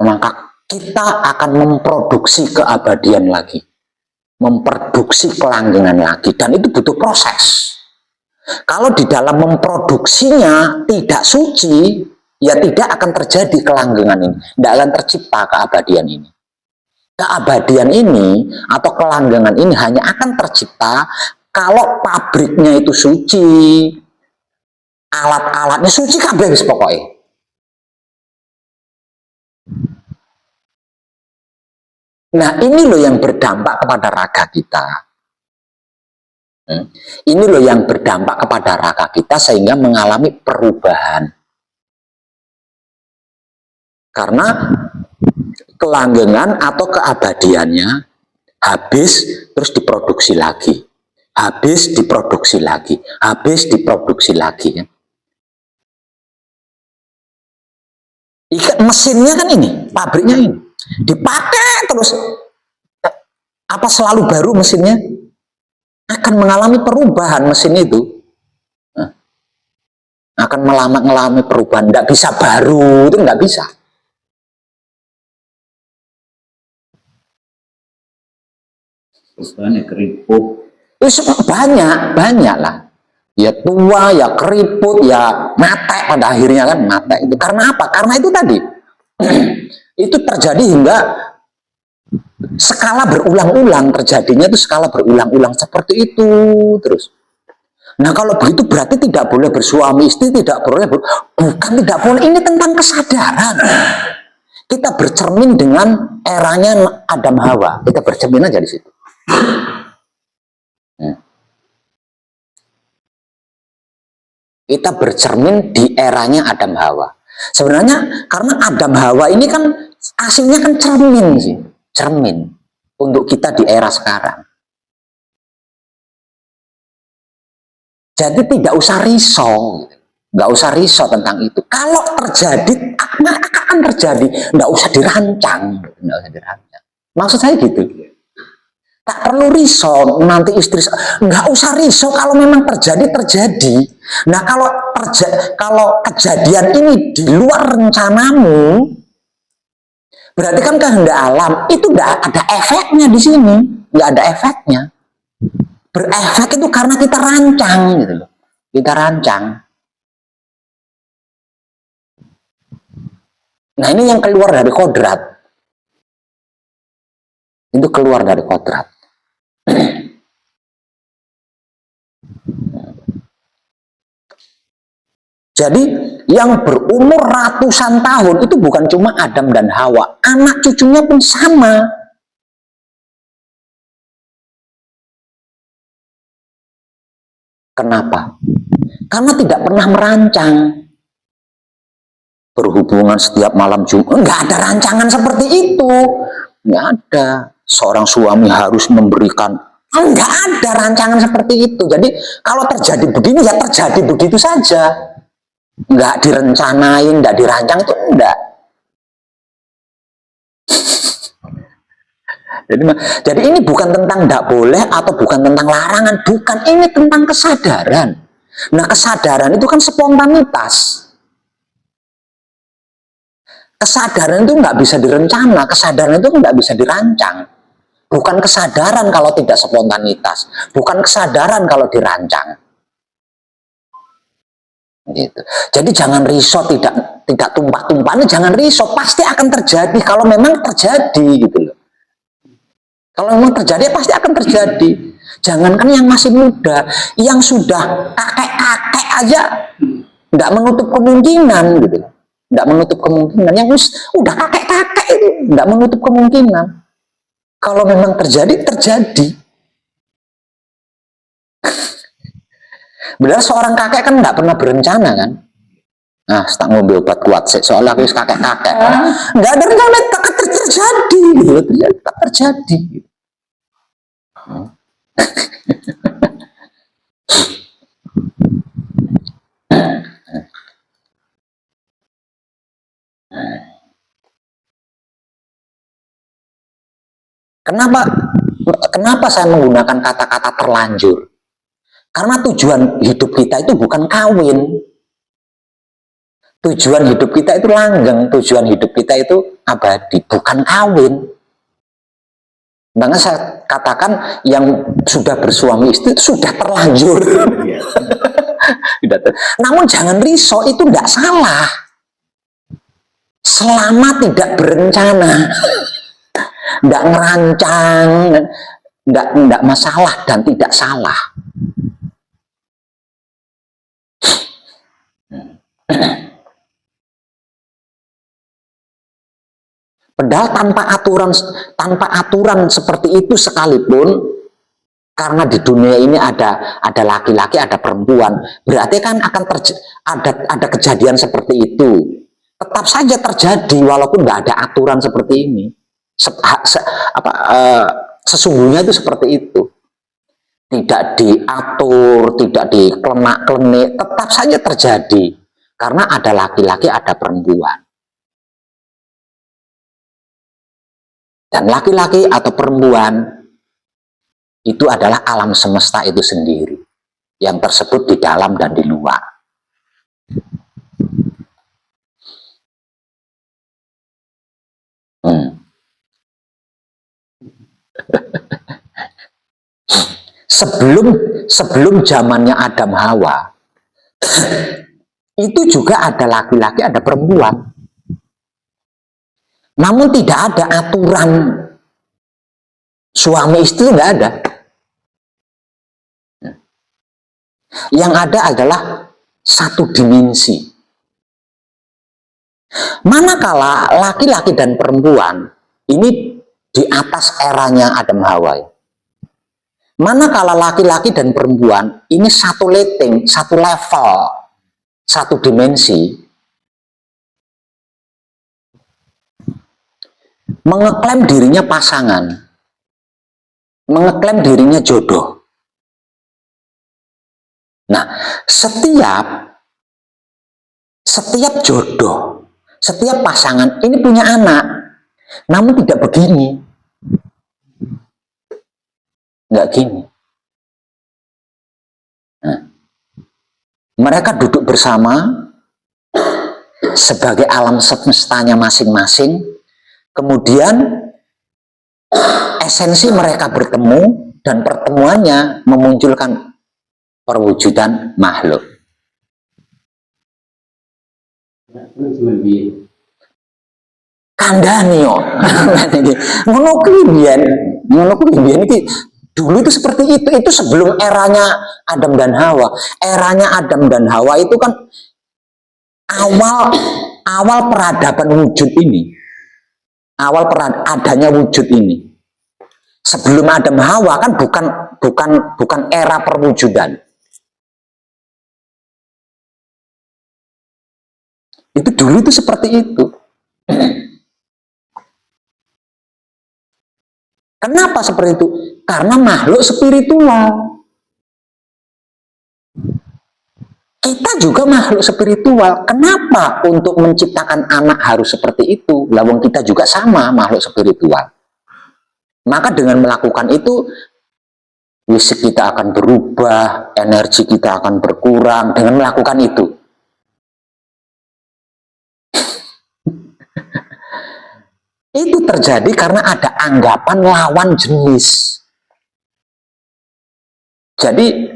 S1: Maka kita akan memproduksi keabadian lagi, memproduksi kelanggengan lagi, dan itu butuh proses. Kalau di dalam memproduksinya tidak suci, ya tidak akan terjadi kelanggengan ini, tidak akan tercipta keabadian ini. Keabadian ini atau kelanggengan ini hanya akan tercipta kalau pabriknya itu suci, alat-alatnya suci kabeh wis pokoknya. Nah ini loh yang berdampak kepada raga kita. Ini loh yang berdampak kepada raga kita sehingga mengalami perubahan. Karena kelanggengan atau keabadiannya habis terus diproduksi lagi. Habis diproduksi lagi. Habis diproduksi lagi. Mesinnya kan ini, pabriknya ini. Dipakai terus. Apa selalu baru mesinnya? Akan mengalami perubahan mesin itu. Akan mengalami perubahan, nggak bisa baru, itu nggak bisa.
S2: Perubahannya keriput.
S1: Banyak lah. Ya tua, ya keriput, ya mate pada akhirnya kan mate itu. Karena apa? Karena itu tadi. Itu terjadi hingga skala berulang-ulang, terjadinya itu skala berulang-ulang seperti itu terus. Nah kalau begitu berarti tidak boleh bersuami istri, tidak boleh bukan tidak boleh, ini tentang kesadaran. Kita bercermin dengan eranya Adam Hawa, kita bercermin aja di situ. Kita bercermin di eranya Adam Hawa. Sebenarnya karena Adam Hawa ini kan aslinya kan cermin sih, cermin untuk kita di era sekarang. Jadi tidak usah risau, nggak usah risau tentang itu. Kalau terjadi, akan terjadi, nggak usah dirancang, nggak usah dirancang. Maksud saya gitu. Tak perlu risau nanti istri, nggak usah risau kalau memang terjadi. Nah kalau kejadian ini di luar rencanamu, berarti kan kehendak alam itu nggak ada efeknya di sini, nggak ada efeknya. Berefek itu karena kita rancang gitu loh, kita rancang. Nah ini yang keluar dari kodrat, itu keluar dari kodrat. Jadi yang berumur ratusan tahun itu bukan cuma Adam dan Hawa, anak cucunya pun sama. Kenapa? Karena tidak pernah merancang berhubungan setiap malam Jumat. Nggak ada rancangan seperti itu, nggak ada. Seorang suami harus memberikan, nggak ada rancangan seperti itu. Jadi kalau terjadi begini ya terjadi begitu saja, nggak direncanain, nggak dirancang, itu enggak. Jadi ini bukan tentang tidak boleh atau bukan tentang larangan, bukan, ini tentang kesadaran. Nah kesadaran itu kan spontanitas. Kesadaran itu nggak bisa direncana, kesadaran itu nggak bisa dirancang. Bukan kesadaran kalau tidak spontanitas, bukan kesadaran kalau dirancang. Gitu. Jadi jangan risau, tidak tumpah-tumpah, jangan risau, pasti akan terjadi kalau memang terjadi gitu loh. Kalau memang terjadi pasti akan terjadi. Jangankan yang masih muda, yang sudah kakek-kakek aja nggak menutup kemungkinan gitu. Nggak menutup kemungkinan. Yang udah kakek-kakek itu nggak menutup kemungkinan. Kalau memang terjadi, terjadi. Benar seorang kakek kan nggak pernah berencana kan. Nah, tak ngombe obat kuat sih. Soalnya aku kakek-kakek. Nggak ada rencana, terjadi gitu, terjadi. Kenapa saya menggunakan kata-kata terlanjur? Karena tujuan hidup kita itu bukan kawin. Tujuan hidup kita itu langgeng, tujuan hidup kita itu abadi, bukan kawin. Makanya saya katakan yang sudah bersuami istri itu sudah terlanjur. Namun jangan risau, itu tidak salah. Selama tidak berencana, tidak ngerancang, tidak masalah dan tidak salah. Padahal tanpa aturan seperti itu sekalipun, karena di dunia ini ada laki-laki, ada perempuan, berarti kan akan ada kejadian seperti itu. Tetap saja terjadi walaupun nggak ada aturan seperti ini. Sesungguhnya itu seperti itu. Tidak diatur, tidak dikelenak-kelenik, tetap saja terjadi. Karena ada laki-laki, ada perempuan. Dan laki-laki atau perempuan itu adalah alam semesta itu sendiri, yang tersebut di dalam dan di luar. Sebelum zamannya Adam Hawa, itu juga ada laki-laki, ada perempuan. Namun tidak ada aturan suami istri, nggak ada. Yang ada adalah satu dimensi. Manakala laki-laki dan perempuan ini di atas eranya Adam Hawa. Manakala laki-laki dan perempuan ini satu rating, satu level satu dimensi, mengeklaim dirinya pasangan, mengeklaim dirinya jodoh. Nah, setiap jodoh, setiap pasangan ini punya anak, namun tidak begini, nggak gini. Nah, mereka duduk bersama sebagai alam semestanya masing-masing, kemudian esensi mereka bertemu dan pertemuannya memunculkan perwujudan makhluk. Kandhani yo. Ngono kuwi biyen iki dulu itu seperti itu. Itu sebelum eranya Adam dan Hawa. Eranya Adam dan Hawa itu kan awal peradaban wujud ini. Awal adanya wujud ini. Sebelum Adam Hawa kan bukan era perwujudan. Itu dulu itu seperti itu. Kenapa seperti itu? Karena makhluk spiritual. Kita juga makhluk spiritual. Kenapa untuk menciptakan anak harus seperti itu? Lawang kita juga sama makhluk spiritual. Maka dengan melakukan itu, fisik kita akan berubah, energi kita akan berkurang dengan melakukan itu. Itu terjadi karena ada anggapan lawan jenis. Jadi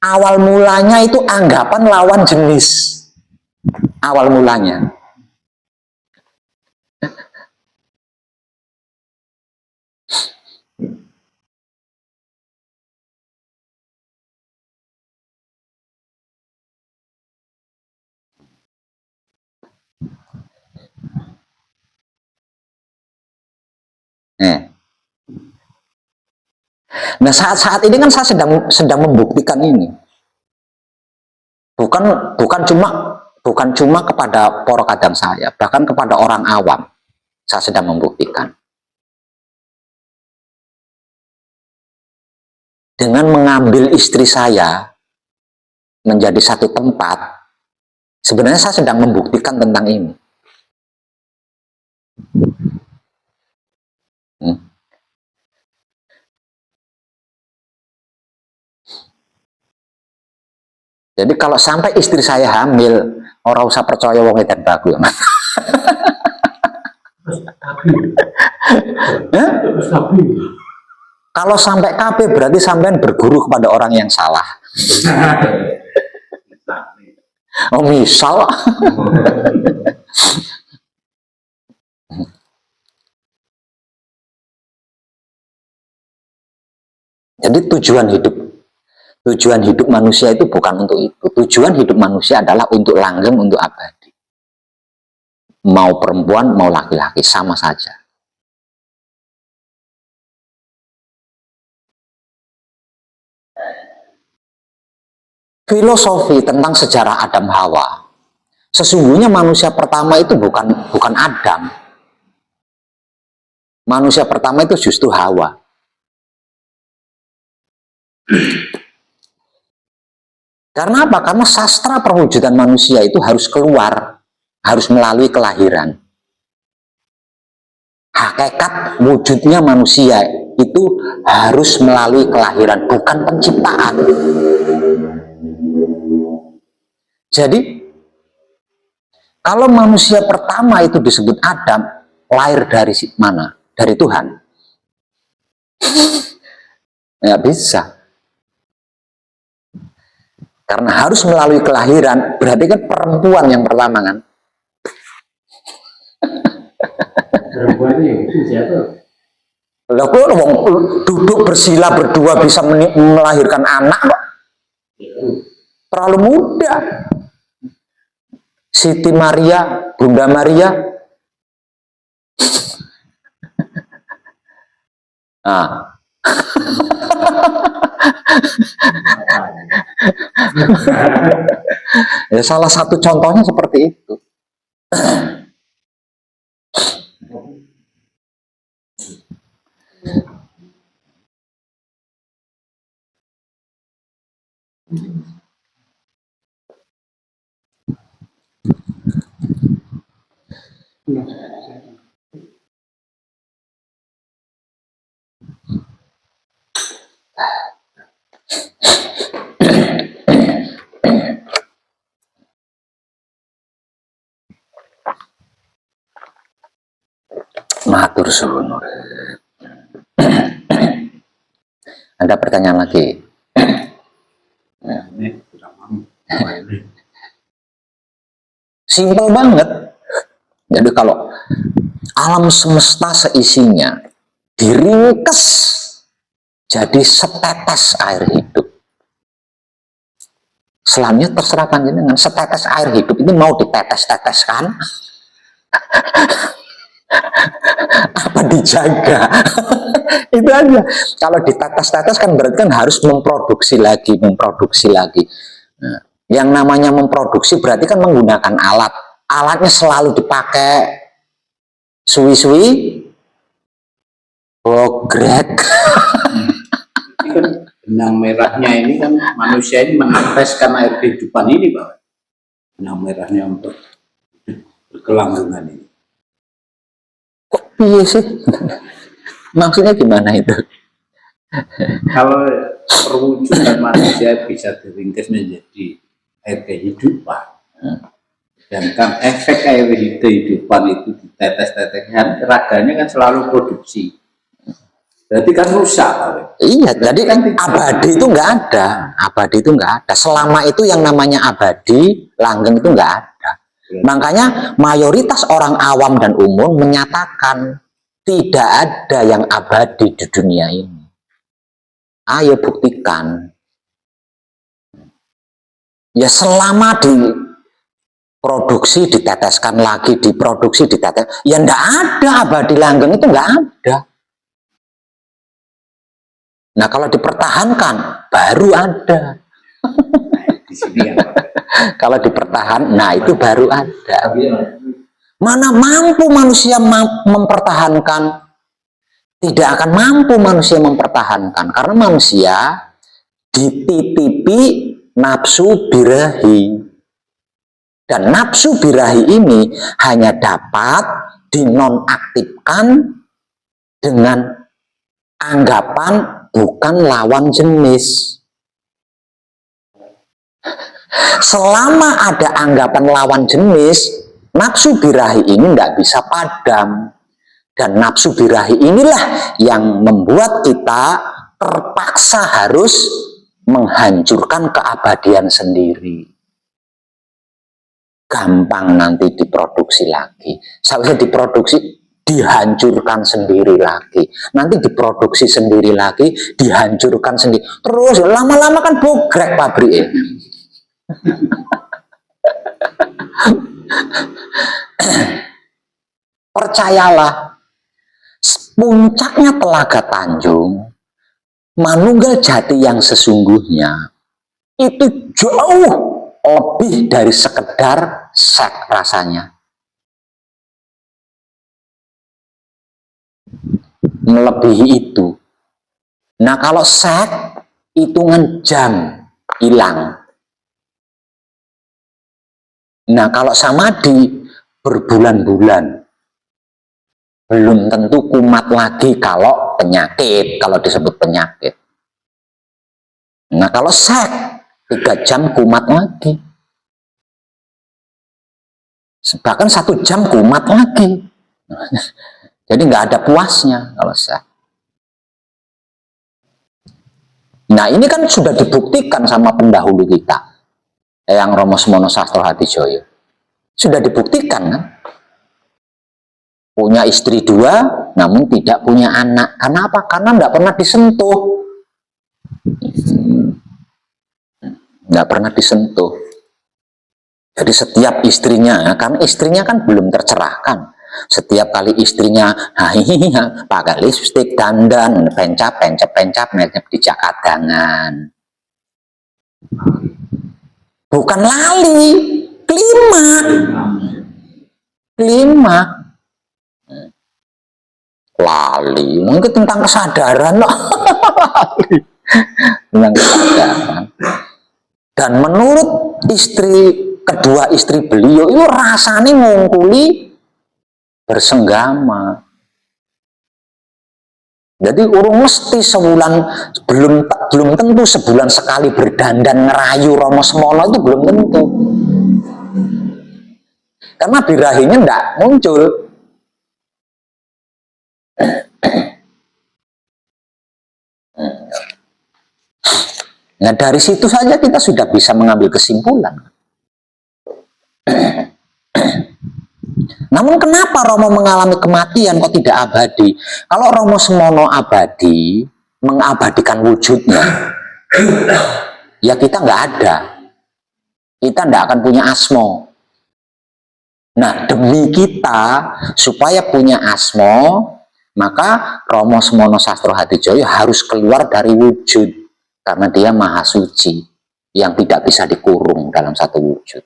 S1: awal mulanya itu anggapan lawan jenis. Awal mulanya. Nah saat ini kan saya sedang membuktikan ini. Bukan cuma kepada para kadang saya, bahkan kepada orang awam saya sedang membuktikan. Dengan mengambil istri saya menjadi satu tempat, sebenarnya saya sedang membuktikan tentang ini. Jadi kalau sampai istri saya hamil, orang usah percaya wong edan bagus. Kalau sampai KB berarti sampean berguru kepada orang yang salah. Oh misal. Jadi tujuan hidup manusia itu bukan untuk itu. Tujuan hidup manusia adalah untuk langgeng, untuk abadi. Mau perempuan, mau laki-laki, sama saja. Filosofi tentang sejarah Adam Hawa. Sesungguhnya manusia pertama itu bukan Adam. Manusia pertama itu justru Hawa. Karena apa? Karena sastra perwujudan manusia itu harus keluar, harus melalui kelahiran. Hakikat wujudnya manusia itu harus melalui kelahiran, bukan penciptaan. Jadi, kalau manusia pertama itu disebut Adam, lahir dari mana? Dari Tuhan. Nggak bisa. Karena harus melalui kelahiran, berarti kan perempuan yang pertama kan.
S3: Perempuannya yang itu siapa?
S1: Lah kok duduk bersila berdua bisa melahirkan anak kok. Terlalu muda. Siti Maria, Bunda Maria. Nah. Ya, salah satu contohnya seperti itu. Matur suwun. Ada pertanyaan lagi?
S2: Ini tidak mau.
S1: Simpel banget. Jadi kalau alam semesta seisinya diringkes jadi setetes air hidup. Selanjutnya terserah panjenengan, setetes air hidup ini mau ditetes-teteskan apa dijaga. Itu aja. Kalau ditetes-tetes kan berarti kan harus memproduksi lagi. Nah, yang namanya memproduksi berarti kan menggunakan alat. Alatnya selalu dipakai suwi-suwi bogrek.
S2: Ini kan benang merahnya ini kan manusia ini meneteskan air kehidupan ini, Pak. Benang merahnya untuk berkelangsungan ini.
S1: Kok iya sih? Maksudnya gimana itu?
S2: Kalau perwujudan manusia bisa diringkas menjadi air kehidupan, sedangkan efek air kehidupan itu ditetes-teteskan, raganya kan selalu produksi. Berarti kan rusak, Pak.
S1: Iya, jadi kan abadi itu nggak ada. Abadi itu nggak ada. Selama itu yang namanya abadi, langgeng itu nggak ada. Makanya mayoritas orang awam dan umum menyatakan tidak ada yang abadi di dunia ini. Ayo buktikan. Ya selama diproduksi, diteteskan lagi, diproduksi, ditetes, ya nggak ada abadi langgeng itu nggak ada. Nah kalau dipertahankan baru ada.
S2: Di sini ya, Pak.
S1: Kalau dipertahan, nah itu baru ada. Mana mampu manusia mempertahankan? Tidak akan mampu manusia mempertahankan karena manusia dititipi nafsu birahi, dan nafsu birahi ini hanya dapat dinonaktifkan dengan anggapan bukan lawan jenis. Selama ada anggapan lawan jenis, nafsu birahi ini tidak bisa padam. Dan nafsu birahi inilah yang membuat kita terpaksa harus menghancurkan keabadian sendiri. Gampang nanti diproduksi lagi. Sampai diproduksi, dihancurkan sendiri lagi. Nanti diproduksi sendiri lagi, dihancurkan sendiri. Terus lama-lama kan bogrek pabriknya. Percayalah, puncaknya Telaga Tanjung, Manunggal Jati yang sesungguhnya itu jauh lebih dari sekedar sek rasanya. Melebihi itu. Nah kalau sek, hitungan jam hilang. Nah kalau samadhi berbulan-bulan. Belum tentu kumat lagi kalau penyakit, kalau disebut penyakit. Nah kalau sek 3 jam kumat lagi, bahkan 1 jam kumat lagi. Jadi nggak ada puasnya kalau sek. Nah ini kan sudah dibuktikan sama pendahulu kita, yang Romo Semono Sastro Hatijoyo. Sudah dibuktikan kan? Punya istri 2, namun tidak punya anak. Karena apa? Karena nggak pernah disentuh. Nggak pernah disentuh. Jadi setiap istrinya, karena istrinya kan belum tercerahkan. Setiap kali istrinya pakai lipstik, dandan, pencap, dijak kadangan. Bukan lali, kelima. Lali, mungkin tentang kesadaran. Tentang kesadaran. Dan menurut kedua istri beliau itu rasanya ngungkuli bersenggama. Jadi urung mesti sebulan, belum tentu sebulan sekali berdandan ngerayu Romo Semono, itu belum tentu. Karena birahinya enggak muncul. Nah, dari situ saja kita sudah bisa mengambil kesimpulan. Namun kenapa Romo mengalami kematian kok tidak abadi? Kalau Romo Semono abadi, mengabadikan wujudnya, ya kita nggak ada. Kita nggak akan punya asmo. Nah, demi kita supaya punya asmo, maka Romo Semono Sastro Hadijoyo harus keluar dari wujud. Karena dia maha suci, yang tidak bisa dikurung dalam satu wujud.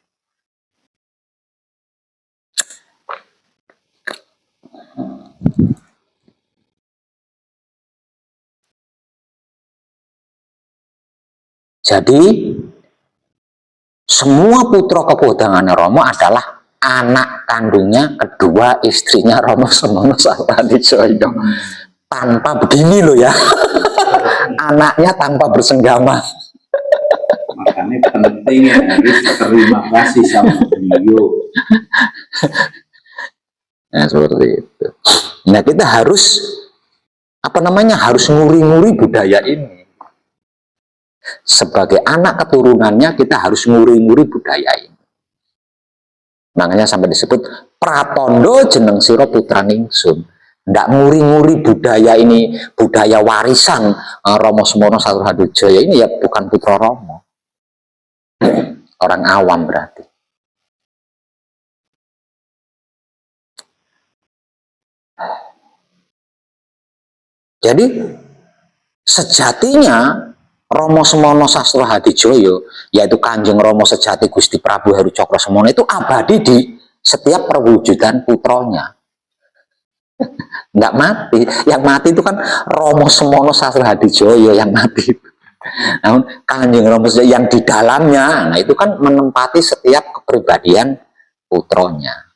S1: Jadi, semua putra kekodangannya Romo adalah anak kandungnya kedua istrinya Romo Semono Sastro Hadijoyo. Tanpa begini loh ya. Anaknya tanpa bersenggama.
S2: Makanya penting harus terima kasih sama beliau.
S1: Nah, seperti itu. Nah, kita harus harus nguri-nguri budaya ini. Sebagai anak keturunannya kita harus nguri-nguri budaya ini. Makanya sampai disebut pratondo jeneng sira putra ningsun. Nggak nguri-nguri budaya ini, budaya warisan Romo Semono Sastro Hadijoyo ini ya bukan putra Romo. Orang awam berarti. Jadi sejatinya Romo Semono Sastro Hadijoyo, yaitu Kanjeng Romo sejati Gusti Prabu Heru Cokro Semono, itu abadi di setiap perwujudan putronya. Nggak mati. Yang mati itu kan Romo Semono Sastro Hadijoyo yang mati. Namun Kanjeng Romo yang di dalamnya, nah itu kan menempati setiap kepribadian putronya.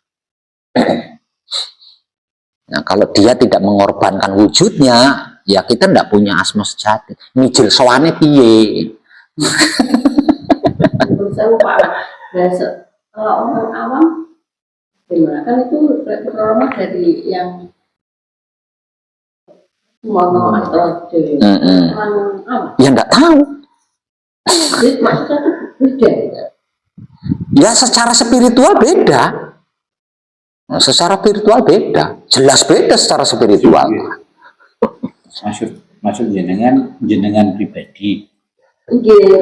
S1: Nah, kalau dia tidak mengorbankan wujudnya, ya kita nggak punya asma sejati. Mijil sowane piye?
S5: Saya lupa lah. Kalau orang awam, gimana kan itu Romo dari yang Semono atau dari orang awam.
S1: Ya nggak tahu.
S5: Jadi maksudnya itu beda.
S1: Ya secara spiritual beda. Nah, secara spiritual beda. Jelas beda secara spiritual.
S2: Maksud jenengan pribadi.
S5: Iya,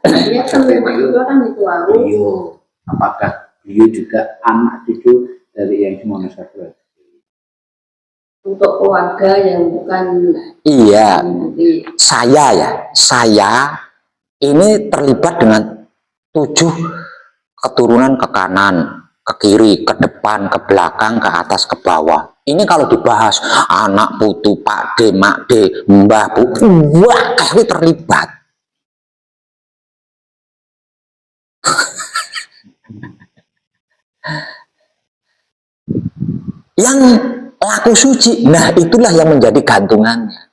S5: kan dia kan memang itu kan ritual.
S2: Beliau, apakah beliau juga anak cucu dari yang Semono Sastro?
S5: Untuk keluarga yang bukan.
S1: Iya, saya ini terlibat dengan 7 keturunan ke kanan, ke kiri, ke depan, ke belakang, ke atas, ke bawah. Ini kalau dibahas anak putu, Pak D, Mak D, Mbah Bu, wah kayak terlibat. Yang laku suci, nah itulah yang menjadi gantungannya.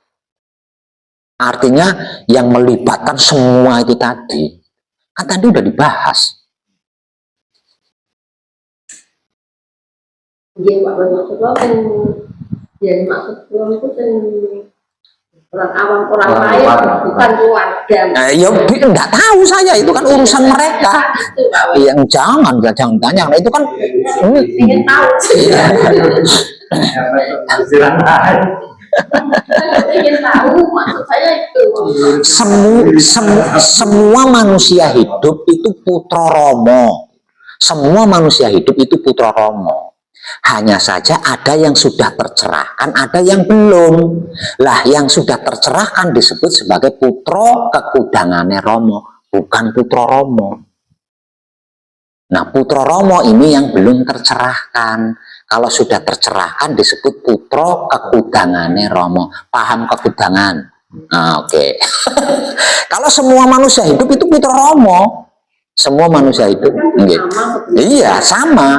S1: Artinya yang melibatkan semua itu tadi. Kan tadi udah dibahas.
S5: Dia maksud lo kan, dia maksud lo itu kan orang awam, orang lain, bukan keluarga.
S1: Ya enggak tahu saya, itu kan urusan mereka. Yang jangan tanya, nah, itu kan
S5: ingin tahu. Ingin tahu, maksud saya itu.
S1: Semua manusia hidup itu putra Romo. Semua manusia hidup itu putra Romo. Hanya saja ada yang sudah tercerahkan, ada yang belum. Lah, yang sudah tercerahkan disebut sebagai putra kekudangannya Romo, bukan putra Romo. Nah, putra Romo ini yang belum tercerahkan. Kalau sudah tercerahkan disebut putra kekudangane Romo. Paham kekudangan? Nah, oke. Kalau semua manusia hidup itu putra Romo. Semua manusia hidup. Iya, sama.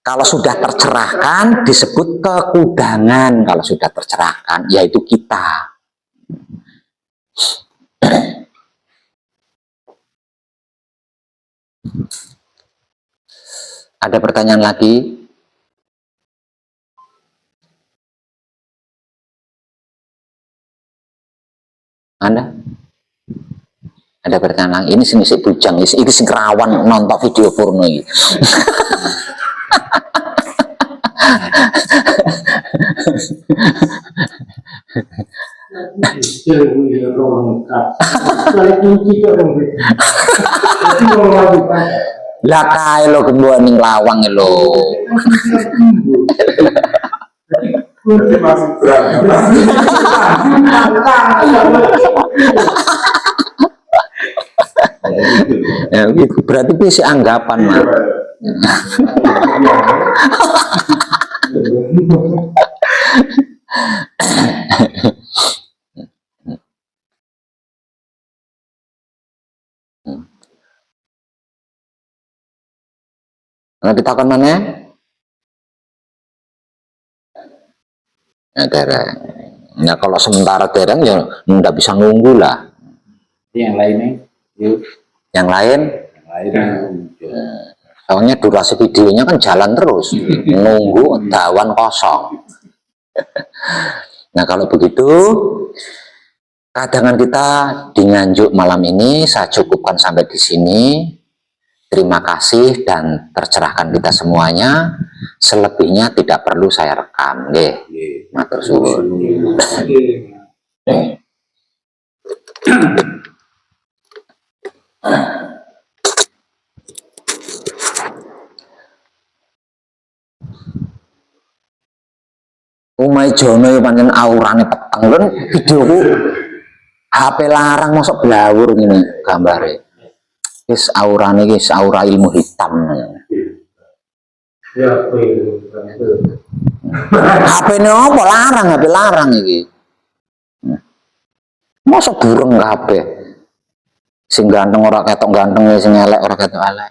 S1: Kalau sudah tercerahkan disebut kekudangan. Kalau sudah tercerahkan, yaitu kita. Ada pertanyaan lagi? Anda? Ada pertanyaan lagi? Ini sini si bujang, ini si kerawan nonton video porno ini. Lah kae lo kembuan ning lawang lo. Ya, itu berarti bisa anggapan mah. Nah, kita akan mana? Ya, dereng. Ya kalau sementara dereng ya nggak bisa nunggu lah.
S2: Yang lainnya, yuk.
S1: Yang lain? Soalnya durasi videonya kan jalan terus, nunggu dawan kosong. Nah kalau begitu, kadangan kita di Nganjuk malam ini saya cukupkan sampai di sini. Terima kasih dan tercerahkan kita semuanya. Selebihnya tidak perlu saya rekam, nggih. Matur suwun. Umay Jono ya pancen aurane peteng kan videoku HP larang masuk blawur ngene gambare. Wis aurane iki aura ilmu hitam.
S3: Ya,
S1: HP-ne apa larang, HP larang iki. Masa bureng kabeh. Sing ganteng ora ketok ganteng, sing elek ora ketok elek.